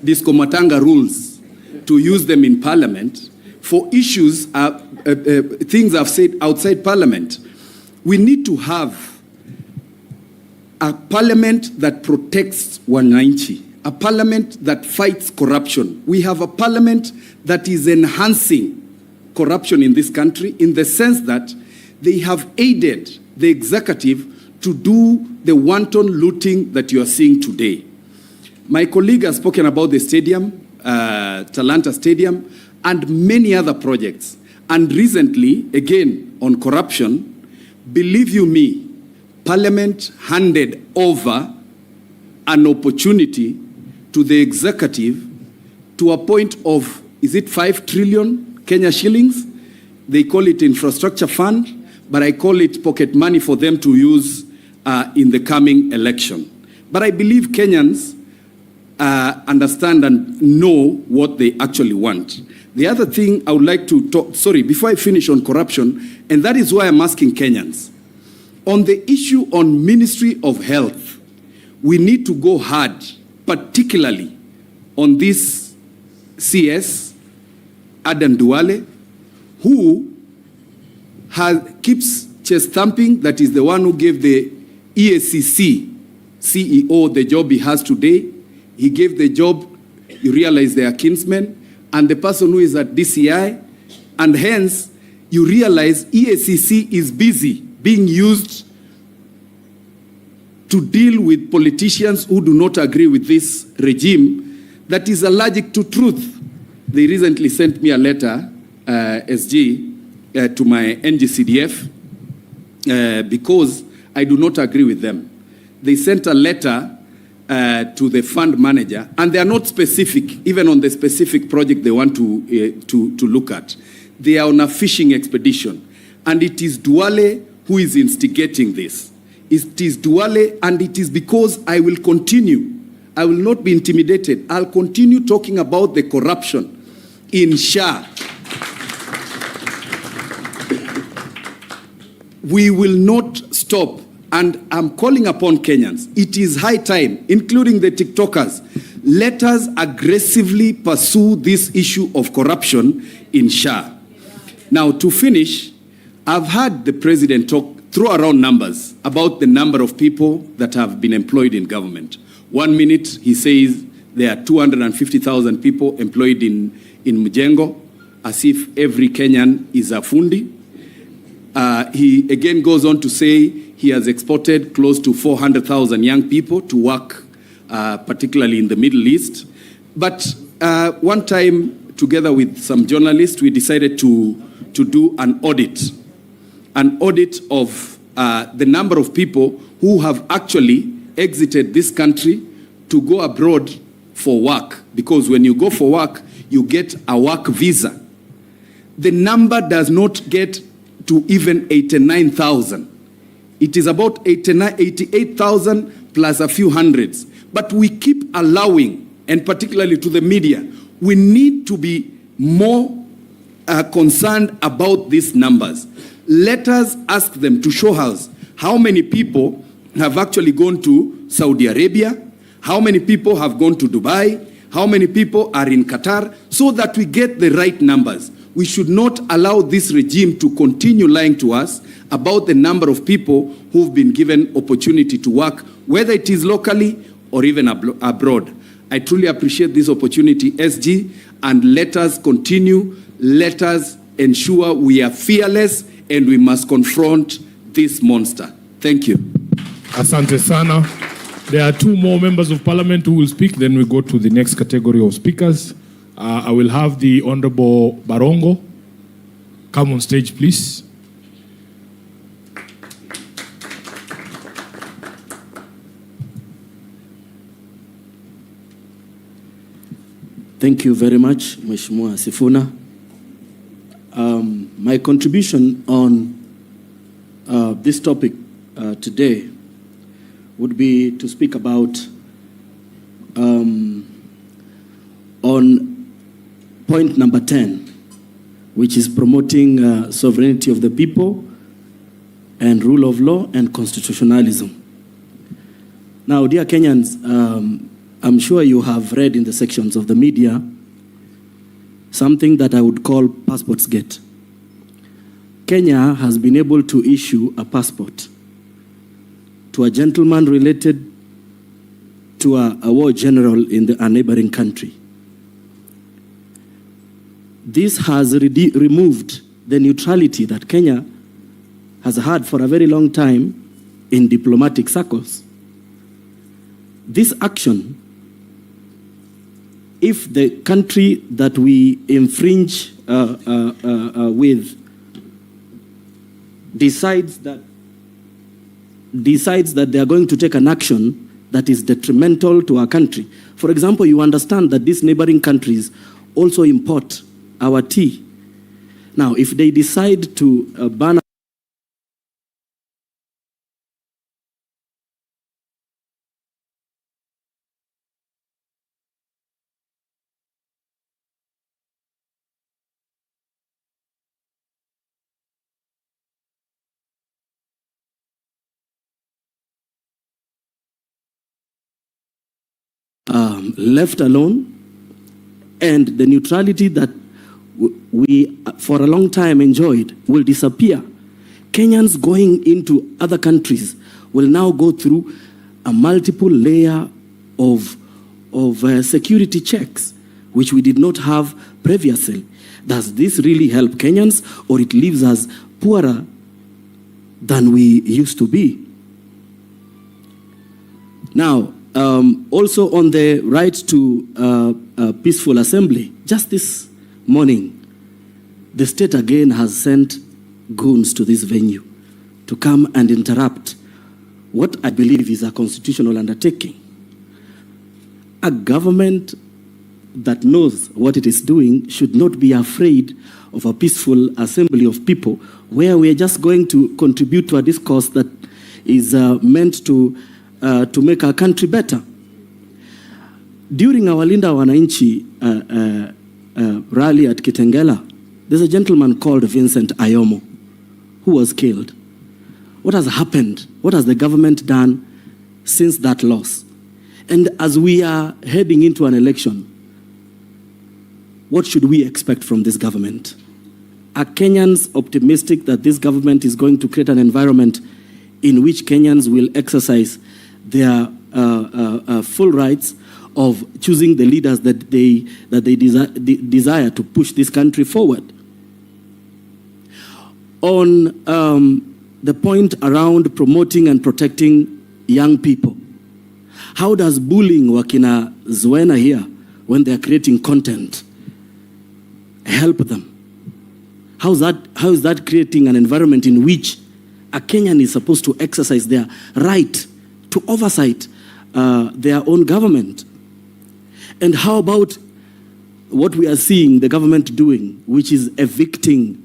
Diskomatanga rules to use them in Parliament for issues, things I've said outside Parliament. We need to have a Parliament that protects Wananchi, a Parliament that fights corruption. We have a Parliament that is enhancing corruption in this country in the sense that they have aided the executive to do the wanton looting that you are seeing today. My colleague has spoken about the stadium, Talanta Stadium, and many other projects. And recently, again, on corruption, believe you me, Parliament handed over an opportunity to the executive to a point of, is it 5 trillion Kenya shillings? They call it infrastructure fund, but I call it pocket money for them to use in the coming election. But I believe Kenyans understand and know what they actually want. The other thing I would like to talk, before I finish on corruption, and that is why I'm asking Kenyans. On the issue on Ministry of Health, we need to go hard, particularly on this CS, Adan Duale, who keeps chest thumping, that is the one who gave the EACC CEO the job he has today. He gave the job, you realize they are kinsmen, and the person who is at DCI, and hence you realize EACC is busy being used to deal with politicians who do not agree with this regime that is allergic to truth. They recently sent me a letter, SG, to my NGCDF because I do not agree with them. They sent a letter to the fund manager, and they are not specific, even on the specific project they want to look at. They are on a fishing expedition, and it is Duale who is instigating this. It is Duale, and it is because I will continue. I will not be intimidated. I'll continue talking about the corruption in SHA. We will not stop. And I'm calling upon Kenyans. It is high time, including the TikTokers, let us aggressively pursue this issue of corruption in SHA. Now, to finish, I've heard the president throw around numbers about the number of people that have been employed in government. 1 minute, he says there are 250,000 people employed in Mjengo, as if every Kenyan is a fundi. He again goes on to say he has exported close to 400,000 young people to work, particularly in the Middle East. But one time, together with some journalists, we decided to do an audit of the number of people who have actually exited this country to go abroad for work. Because when you go for work, you get a work visa. The number does not get to even 89,000. It is about 88,000 plus a few hundreds. But we keep allowing, and particularly to the media, we need to be more concerned about these numbers. Let us ask them to show us how many people have actually gone to Saudi Arabia, how many people have gone to Dubai, how many people are in Qatar, so that we get the right numbers. We should not allow this regime to continue lying to us about the number of people who've been given opportunity to work, whether it is locally or even abroad. I truly appreciate this opportunity, SG, and let us continue. Let us ensure we are fearless and we must confront this monster. Thank you. Asante sana. There are 2 more members of parliament who will speak. Then we go to the next category of speakers. I will have the Honorable Barongo come on stage, please. Thank you very much, Mheshimiwa Sifuna. My contribution on this topic today would be to speak about on point number 10, which is promoting sovereignty of the people and rule of law and constitutionalism. Now, dear Kenyans, I'm sure you have read in the sections of the media something that I would call passports gate. Kenya has been able to issue a passport to a gentleman related to a war general in a neighboring country. This has removed the neutrality that Kenya has had for a very long time in diplomatic circles. This action, if the country that we infringe with decides that they are going to take an action that is detrimental to our country. For example, you understand that these neighboring countries also import our tea. Now, if they decide to ban left alone, and the neutrality that we for a long time enjoyed will disappear. Kenyans going into other countries will now go through a multiple layer of security checks, which we did not have previously. Does this really help Kenyans, or it leaves us poorer than we used to be? Now, also on the right to peaceful assembly, just this morning, the state again has sent goons to this venue to come and interrupt what I believe is a constitutional undertaking. A government that knows what it is doing should not be afraid of a peaceful assembly of people where we are just going to contribute to a discourse that is meant to make our country better. During our Linda Wananchi rally at Kitengela, there's a gentleman called Vincent Ayomo who was killed. What has happened? What has the government done since that loss? And as we are heading into an election, what should we expect from this government? Are Kenyans optimistic that this government is going to create an environment in which Kenyans will exercise their full rights of choosing the leaders that they desire to push this country forward? On the point around promoting and protecting young people, how does bullying wakina Zwena here when they are creating content help them? How is that creating an environment in which a Kenyan is supposed to exercise their right to oversight their own government? And how about what we are seeing the government doing, which is evicting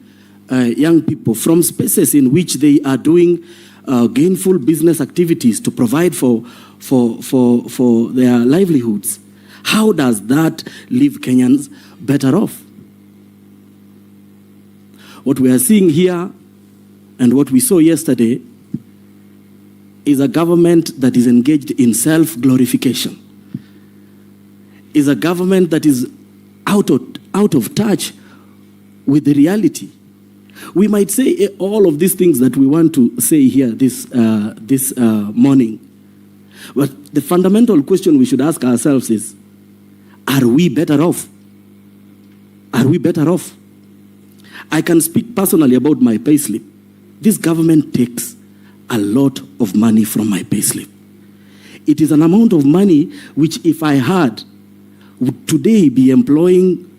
young people from spaces in which they are doing gainful business activities to provide for their livelihoods? How does that leave Kenyans better off? What we are seeing here and what we saw yesterday is a government that is engaged in self-glorification, is a government that is out of touch with the reality. We might say all of these things that we want to say here this morning. But the fundamental question we should ask ourselves is, are we better off? Are we better off? I can speak personally about my payslip. This government takes a lot of money from my payslip. It is an amount of money which, if I had, would today be employing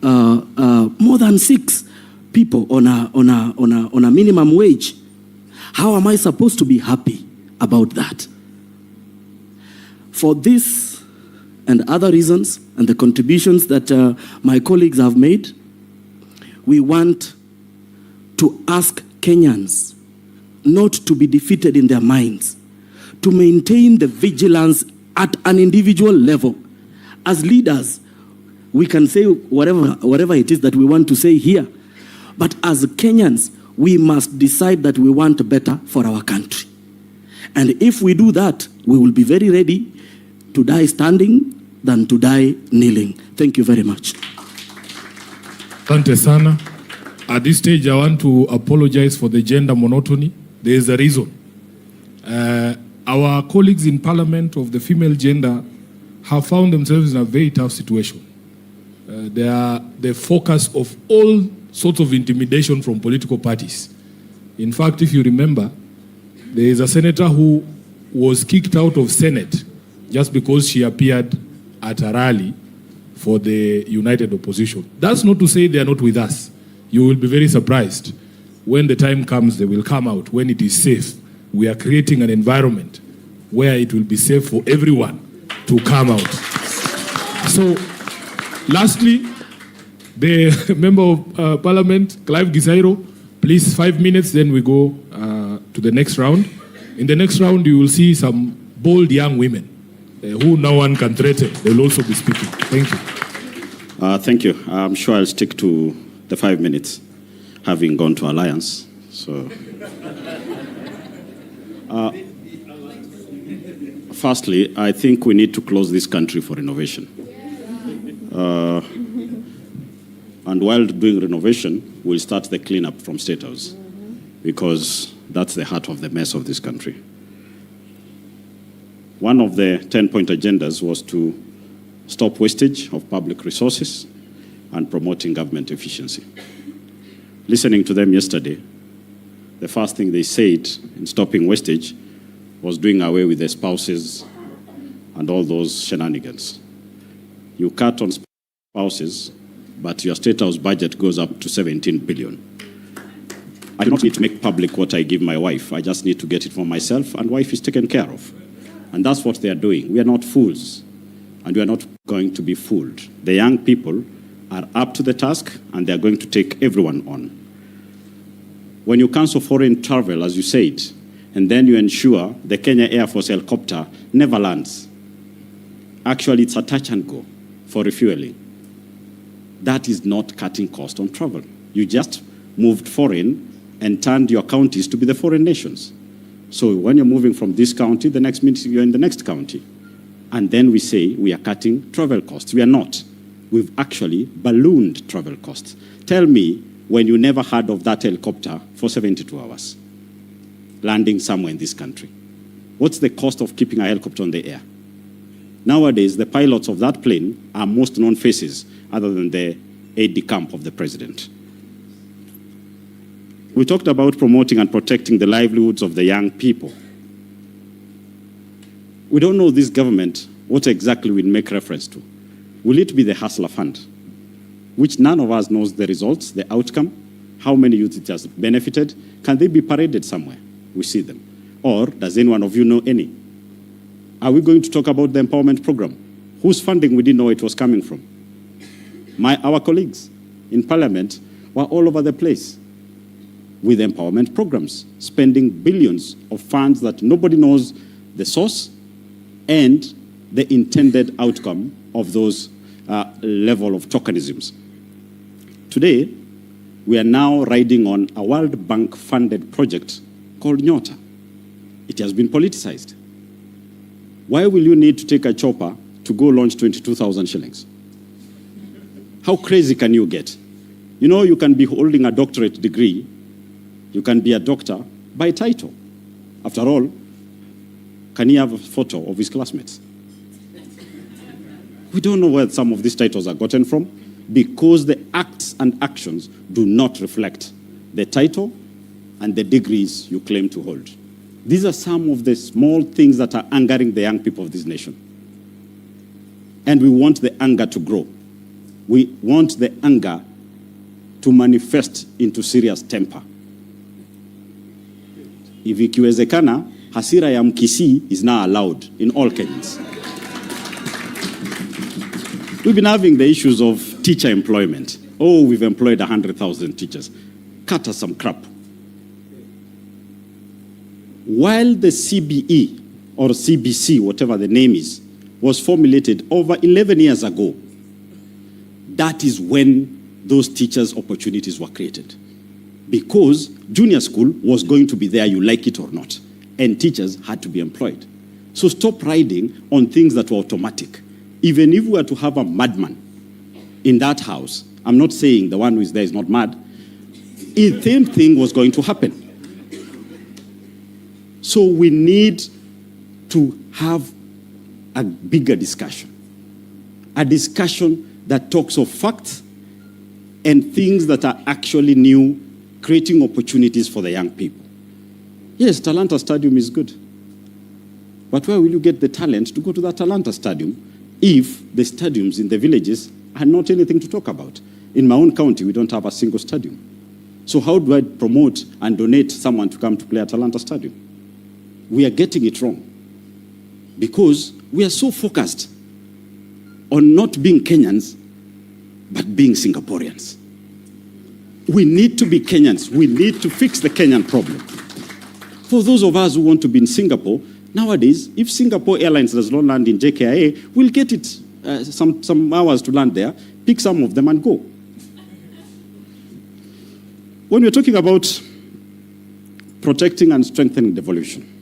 more than 6 people on a minimum wage. How am I supposed to be happy about that? For this and other reasons and the contributions that my colleagues have made, we want to ask Kenyans not to be defeated in their minds, to maintain the vigilance at an individual level. As leaders, we can say whatever it is that we want to say here. But as Kenyans, we must decide that we want better for our country. And if we do that, we will be very ready to die standing than to die kneeling. Thank you very much. Asante sana. At this stage, I want to apologize for the gender monotony. There is a reason. Our colleagues in Parliament of the female gender have found themselves in a very tough situation. They are the focus of all sorts of intimidation from political parties. In fact, if you remember, there is a senator who was kicked out of Senate just because she appeared at a rally for the united opposition. That's not to say they are not with us. You will be very surprised. When the time comes, they will come out. When it is safe, we are creating an environment where it will be safe for everyone to come out. So, lastly, the Member of Parliament, Clive Gisairo, please 5 minutes, then we go to the next round. In the next round, you will see some bold young women who no one can threaten. They will also be speaking. Thank you. Thank you. I'm sure I'll stick to the 5 minutes, having gone to Alliance. So, firstly, I think we need to close this country for renovation. And while doing renovation, we'll start the cleanup from State House, because that's the heart of the mess of this country. One of the 10-point agendas was to stop wastage of public resources and promoting government efficiency. Listening to them yesterday, the first thing they said in stopping wastage was doing away with the spouses and all those shenanigans. You cut on spouses, but your State House budget goes up to 17 billion. I do not need to make public what I give my wife. I just need to get it for myself, and wife is taken care of. And that's what they are doing. We are not fools, and we are not going to be fooled. The young people are up to the task, and they are going to take everyone on. When you cancel foreign travel, as you said, and then you ensure the Kenya Air Force helicopter never lands. Actually, it's a touch and go for refueling. That is not cutting cost on travel. You just moved foreign and turned your counties to be the foreign nations. So when you're moving from this county, the next minute you're in the next county. And then we say we are cutting travel costs. We are not. We've actually ballooned travel costs. Tell me when you never heard of that helicopter for 72 hours, landing somewhere in this country. What's the cost of keeping a helicopter on the air? Nowadays, the pilots of that plane are most known faces other than the aide-de-camp of the president. We talked about promoting and protecting the livelihoods of the young people. We don't know this government what exactly we'll make reference to. Will it be the Hustler Fund, which none of us knows the results, the outcome, how many youth it has benefited? Can they be paraded somewhere? We see them. Or does any one of you know any? Are we going to talk about the empowerment program? Whose funding we didn't know it was coming from? Our colleagues in Parliament were all over the place with empowerment programs, spending billions of funds that nobody knows the source and the intended outcome of those level of tokenisms. Today, we are now riding on a World Bank-funded project called Nyota. It has been politicized. Why will you need to take a chopper to go launch 22,000 shillings? How crazy can you get? You know, you can be holding a doctorate degree, you can be a doctor by title. After all, can he have a photo of his classmates? We don't know where some of these titles are gotten from because the acts and actions do not reflect the title and the degrees you claim to hold. These are some of the small things that are angering the young people of this nation. And we want the anger to grow. We want the anger to manifest into serious temper. If ikiwezekana, hasira ya mkisi is now allowed in all Kenyans. We've been having the issues of teacher employment. Oh, we've employed 100,000 teachers. Cut us some crap. While the CBE or CBC, whatever the name is, was formulated over 11 years ago, that is when those teachers' opportunities were created. Because junior school was going to be there, you like it or not, and teachers had to be employed. So stop riding on things that were automatic. Even if we were to have a madman in that house, I'm not saying the one who is there is not mad, the same thing was going to happen. So we need to have a bigger discussion, a discussion that talks of facts and things that are actually new, creating opportunities for the young people. Yes, Talanta Stadium is good. But where will you get the talent to go to that Talanta Stadium if the stadiums in the villages are not anything to talk about? In my own county, we don't have a single stadium. So how do I promote and donate someone to come to play at Talanta Stadium? We are getting it wrong because we are so focused on not being Kenyans, but being Singaporeans. We need to be Kenyans. We need to fix the Kenyan problem. For those of us who want to be in Singapore, nowadays, if Singapore Airlines does not land in JKIA, we'll get it some hours to land there, pick some of them and go. When we're talking about protecting and strengthening devolution,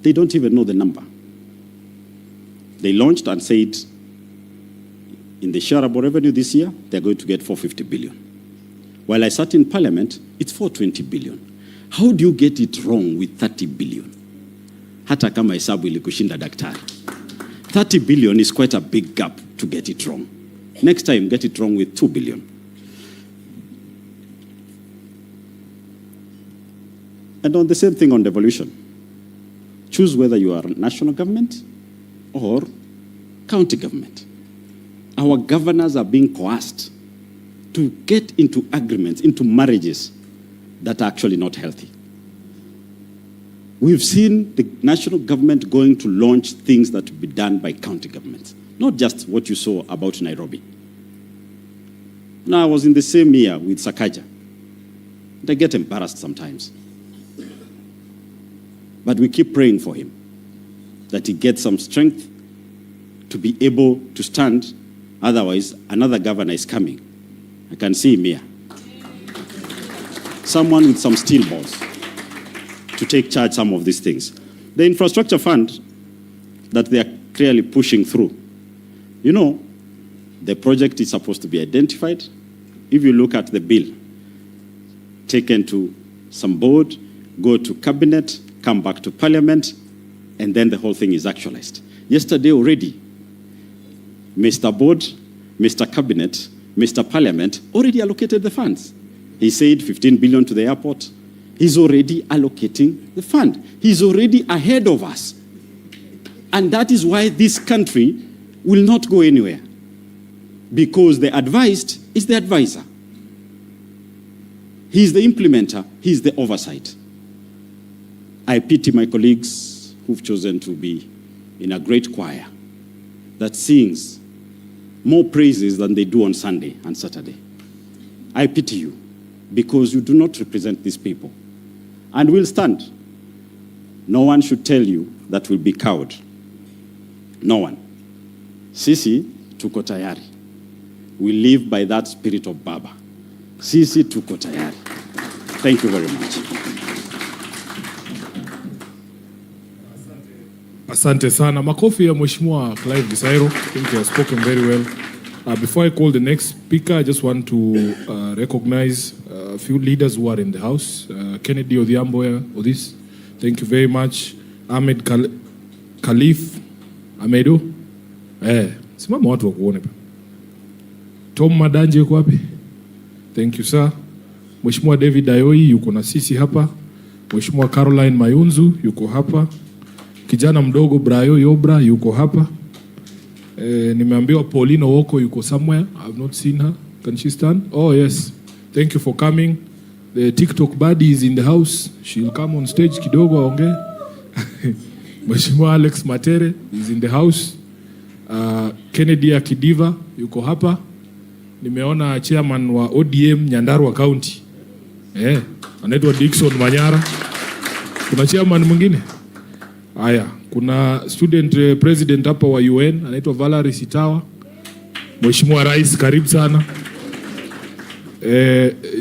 they don't even know the number. They launched and said in the shareable revenue this year, they're going to get 450 billion. While I sat in parliament, it's 420 billion. How do you get it wrong with 30 billion? Hata kama hesabu ilikushinda daktari. 30 billion is quite a big gap to get it wrong. Next time, get it wrong with 2 billion. And on the same thing on devolution. Choose whether you are national government or county government. Our governors are being coerced to get into agreements, into marriages that are actually not healthy. We've seen the national government going to launch things that will be done by county governments, not just what you saw about Nairobi. Now, I was in the same year with Sakaja, and I get embarrassed sometimes. But we keep praying for him, that he gets some strength to be able to stand. Otherwise, another governor is coming. I can see him here. Someone with some steel balls to take charge some of these things. The infrastructure fund that they are clearly pushing through, you know, the project is supposed to be identified. If you look at the bill, taken to some board, go to cabinet, come back to parliament, and then the whole thing is actualized. Yesterday already, Mr. Board, Mr. Cabinet, Mr. Parliament already allocated the funds. He said 15 billion to the airport. He's already allocating the fund. He's already ahead of us. And that is why this country will not go anywhere. Because the advised is the advisor. He's the implementer, he's the oversight. I pity my colleagues who've chosen to be in a great choir that sings more praises than they do on Sunday and Saturday. I pity you because you do not represent these people. And we'll stand. No one should tell you that we'll be cowed. No one. Sisi tuko tayari. We live by that spirit of Baba. Sisi tuko tayari. Thank you very much. Asante sana. Makofi ya Mheshimiwa Clive Gisairo. I think he has spoken very well. Before I call the next speaker, I just want to recognize a few leaders who are in the house. Kennedy Odhiambo Odis, thank you very much. Ahmed Khalif Amedo. Simama watu wakuone pa. Tom Madanje yuko wapi? Thank you sir. Mheshimiwa David Ayoi yuko na sisi hapa. Mheshimiwa Caroline Mayunzu yuko hapa. Kijana mdogo Brayo Yobra yuko hapa. Nimeambiwa Paulino Woko yuko somewhere. I have not seen her. Can she stand? Oh yes. Thank you for coming. The TikTok buddy is in the house. She'll come on stage kidogo aongee. Mheshimiwa Alex Matere is in the house. Kennedy Akidiva yuko hapa. Nimeona chairman wa ODM Nyandarua County. Anaitwa Dickson Manyara. Kuna chairman mwingine? Haya, kuna student president hapa wa UN anaitwa Valerie Sitawa. Mheshimiwa Rais, karibu sana.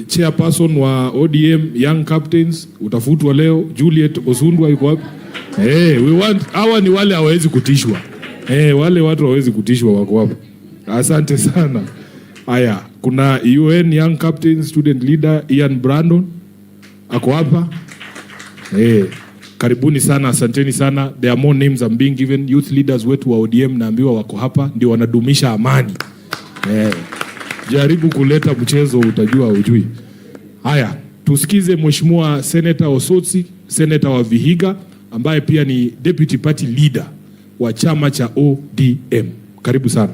Chairperson wa ODM Young Captains utafutwa leo, Juliet Osundwa yuko wapi? We want, hawa ni wale hawezi kutishwa. Wale watu hawezi kutishwa wako hapa. Asante sana. Haya, kuna UN Young Captain Student Leader Ian Brandon ako hapa. Karibuni sana, asanteni sana. There are more names I'm being given. Youth leaders wetu wa ODM naambiwa wako hapa, ndio wanadumisha amani. Jaribu kuleta mchezo utajua ujui. Haya, tusikize Mheshimiwa Senator Osotsi, Senator wa Vihiga, ambaye pia ni Deputy Party Leader wa chama cha ODM. Karibu sana.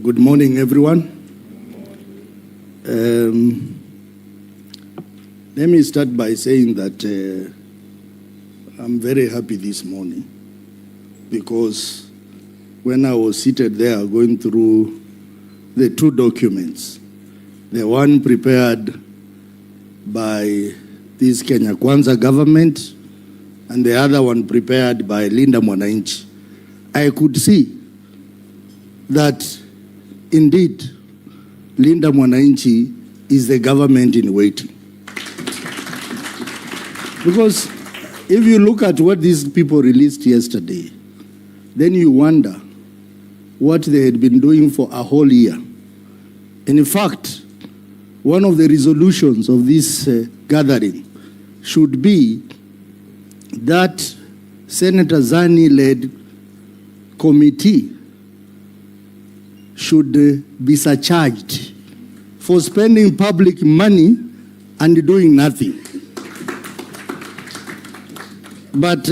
Good morning, everyone. Let me start by saying that I'm very happy this morning because when I was seated there going through the two documents, the one prepared by this Kenya Kwanza government and the other one prepared by Linda Mwananchi, I could see that indeed Linda Mwananchi is the government in waiting. Because if you look at what these people released yesterday, then you wonder what they had been doing for a whole year. And in fact, one of the resolutions of this gathering should be that Senator Zani-led committee should be surcharged for spending public money and doing nothing. But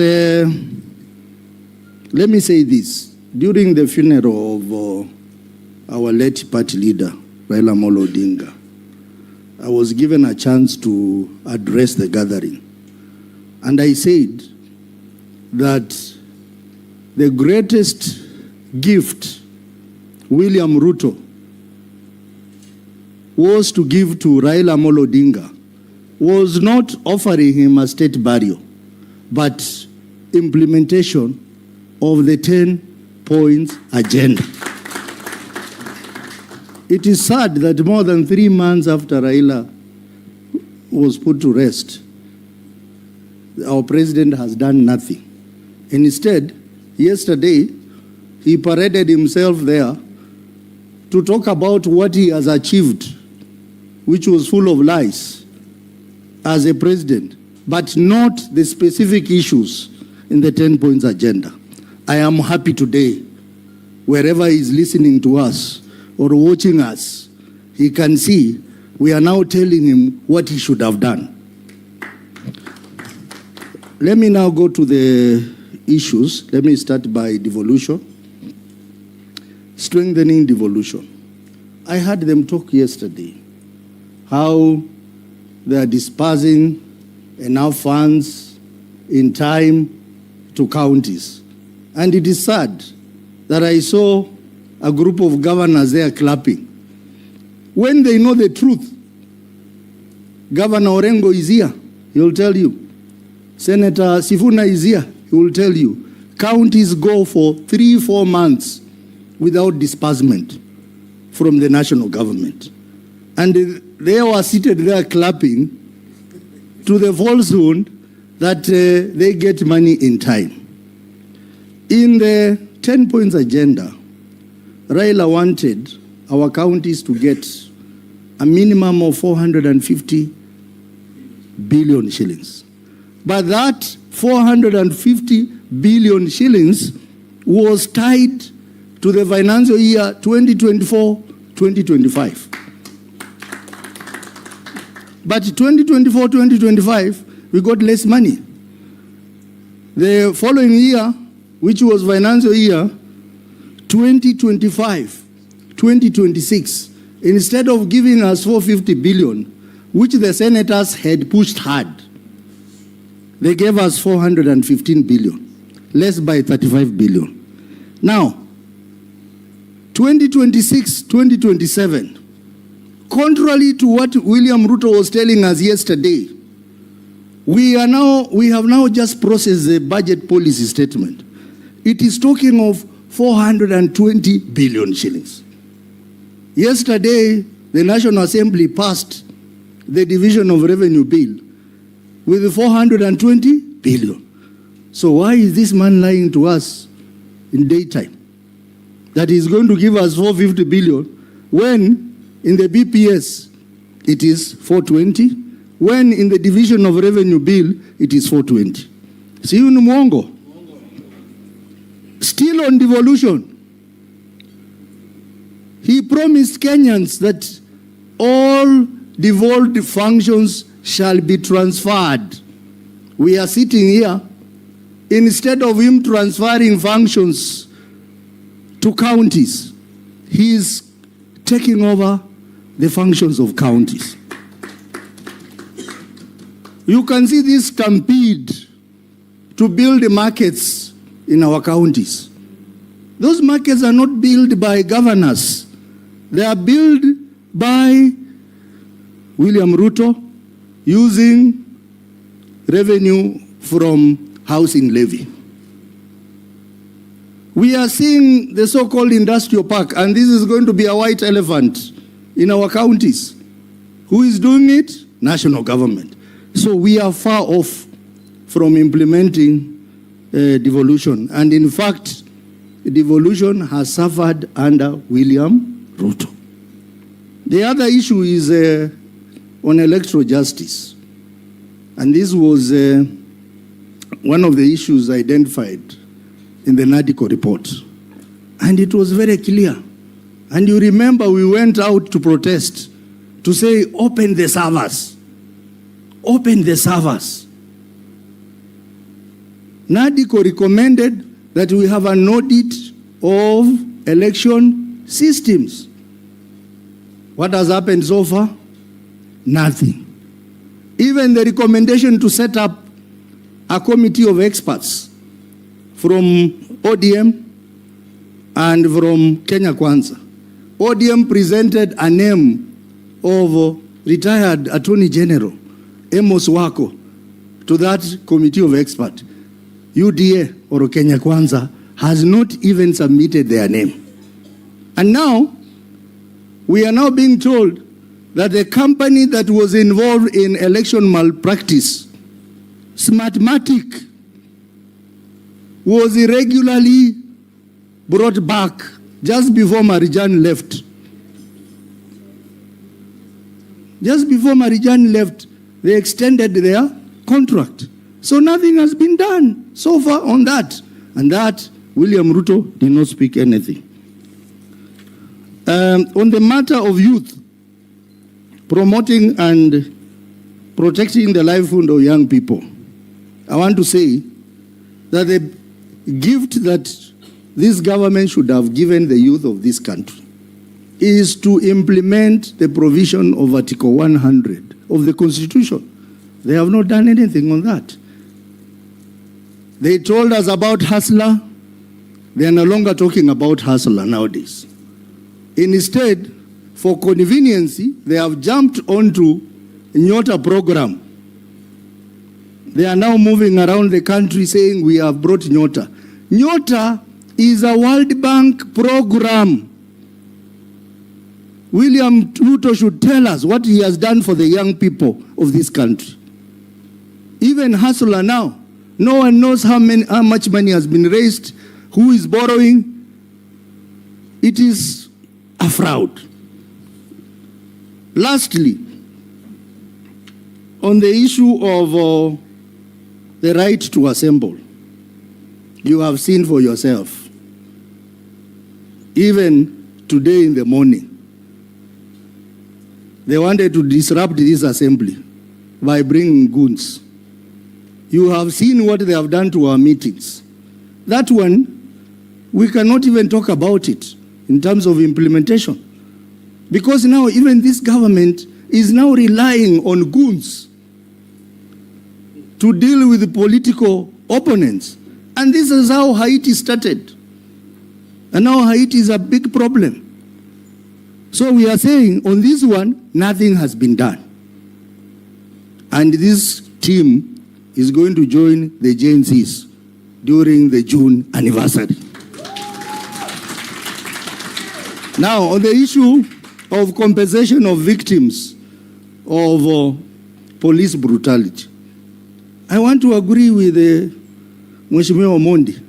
let me say this. During the funeral of our late party leader, Raila Amolo Odinga, I was given a chance to address the gathering. And I said that the greatest gift William Ruto was to give to Raila Amolo Odinga was not offering him a state burial, but implementation of the 10 points agenda. It is sad that more than 3 months after Raila was put to rest, our president has done nothing. And instead, yesterday, he paraded himself there to talk about what he has achieved, which was full of lies as a president, but not the specific issues in the 10 points agenda. I am happy today, wherever he is listening to us or watching us, he can see we are now telling him what he should have done. Let me now go to the issues. Let me start by devolution. Strengthening devolution. I heard them talk yesterday, how they are dispersing enough funds in time to counties. And it is sad that I saw a group of governors there clapping. When they know the truth, Governor Orengo is here, he will tell you. Senator Sifuna is here, he will tell you. Counties go for 3-4 months without disbursement from the national government. And they were seated there clapping to the falsehood that they get money in time. In the 10 points agenda, Raila wanted our counties to get a minimum of 450 billion shillings. But that 450 billion shillings was tied to the financial year 2024-2025. But 2024-2025, we got less money. The following year, which was financial year 2025-2026, instead of giving us 450 billion, which the senators had pushed hard, they gave us 415 billion, less by 35 billion. Now, 2026-2027, contrary to what William Ruto was telling us yesterday, we have now just processed the budget policy statement. It is talking of 420 billion shillings. Yesterday, the National Assembly passed the Division of Revenue Bill with 420 billion. So why is this man lying to us in daytime that he's going to give us 450 billion when in the BPS it is 420, when in the Division of Revenue Bill it is 420? See you in Mwongo. Still on devolution, he promised Kenyans that all devolved functions shall be transferred. We are sitting here, instead of him transferring functions to counties, he is taking over the functions of counties. You can see this stampede to build the markets in our counties. Those markets are not built by governors. They are built by William Ruto using revenue from housing levy. We are seeing the so-called industrial park, and this is going to be a white elephant in our counties. Who is doing it? National government. So we are far off from implementing devolution. And in fact, devolution has suffered under William Ruto. The other issue is on electoral justice. And this was one of the issues identified in the NADICO report. And it was very clear. And you remember we went out to protest to say, open the servers. Open the servers. NADICO recommended that we have an audit of election systems. What has happened so far? Nothing. Even the recommendation to set up a committee of experts from ODM and from Kenya Kwanza. ODM presented a name of retired Attorney General Amos Wako to that committee of experts. UDA or Kenya Kwanza has not even submitted their name. And now, we are now being told that the company that was involved in election malpractice, Smartmatic, was irregularly brought back just before Marijan left. Just before Marijan left, they extended their contract. So nothing has been done so far on that. And that, William Ruto did not speak anything. On the matter of youth, promoting and protecting the livelihood of young people, I want to say that the gift that this government should have given the youth of this country is to implement the provision of Article 100 of the Constitution. They have not done anything on that. They told us about hustler. They are no longer talking about hustler nowadays. Instead, for conveniency, they have jumped onto Nyota program. They are now moving around the country saying we have brought Nyota. Nyota is a World Bank program. William Ruto should tell us what he has done for the young people of this country. Even hustler now, no one knows how much money has been raised, who is borrowing. It is a fraud. Lastly, on the issue of the right to assemble, you have seen for yourself. Even today in the morning, they wanted to disrupt this assembly by bringing goons. You have seen what they have done to our meetings. That one, we cannot even talk about it in terms of implementation. Because now even this government is now relying on goons to deal with the political opponents. And this is how Haiti started. And now Haiti is a big problem. So we are saying on this one, nothing has been done. And this team is going to join the Gen Zs during the June anniversary. Now, on the issue of compensation of victims of police brutality, I want to agree with Mheshimiwa Omondi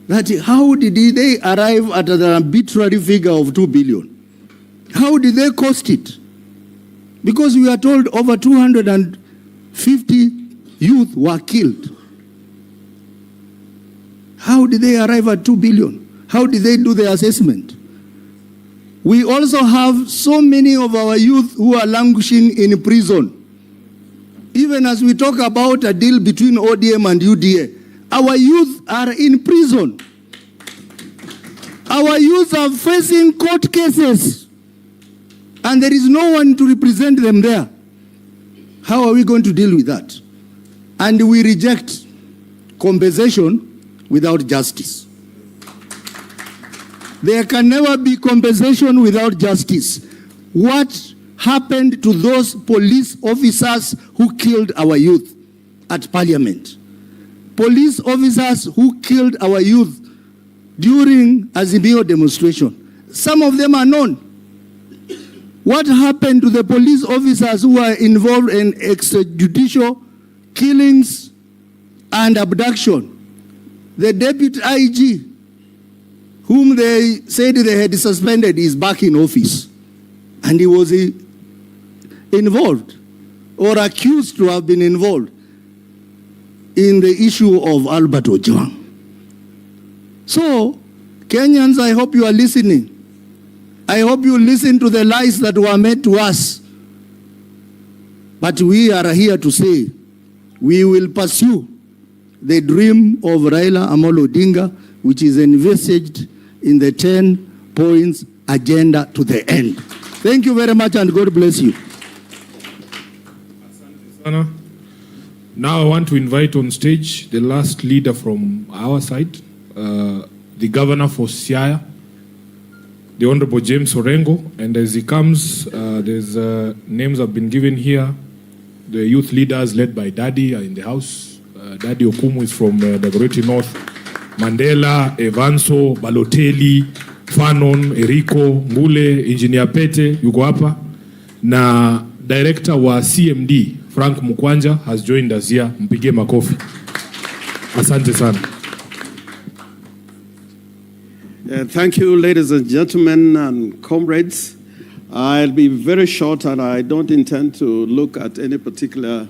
that how did they arrive at an arbitrary figure of 2 billion? How did they cost it? Because we are told over 250 youth were killed. How did they arrive at 2 billion? How did they do the assessment? We also have so many of our youth who are languishing in prison. Even as we talk about a deal between ODM and UDA, our youth are in prison. Our youth are facing court cases, and there is no one to represent them there. How are we going to deal with that? And we reject compensation without justice. There can never be compensation without justice. What happened to those police officers who killed our youth at Parliament? Police officers who killed our youth during Azimio demonstration. Some of them are known. What happened to the police officers who were involved in extrajudicial killings and abduction? The deputy IG, whom they said they had suspended, is back in office. And he was involved or accused to have been involved in the issue of Albert Ojwang. So, Kenyans, I hope you are listening. I hope you listen to the lies that were made to us. But we are here to say, we will pursue the dream of Raila Amolo Odinga, which is envisaged in the 10 points agenda to the end. Thank you very much, and God bless you. Now I want to invite on stage the last leader from our side, the governor for Siaya, the Honorable James Orengo. And as he comes, there's names have been given here. The youth leaders led by Daddy are in the house. Daddy Okumu is from the Great North. Mandela, Evanso, Balotelli, Fanon, Eriko, Ngule, Engineer Pete, yuko hapa. Na director wa CMD, Frank Mukwanja, has joined us here. Mpige makofi. Asante sana. Thank you, ladies and gentlemen and comrades. I'll be very short, and I don't intend to look at any particular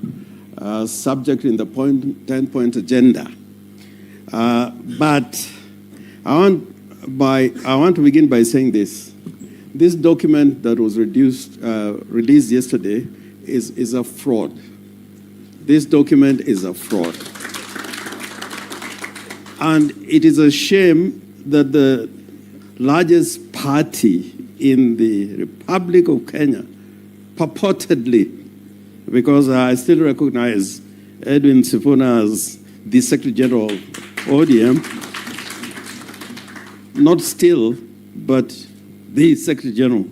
subject in the 10-point agenda. But I want to begin by saying this. This document that was released yesterday is a fraud. This document is a fraud. And it is a shame that the largest party in the Republic of Kenya, purportedly, because I still recognize Edwin Sifuna as the Secretary General of ODM, not still, but the Secretary General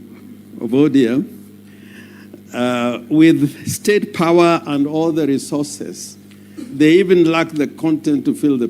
of ODM, with state power and all the resources. They even lack the content to fill the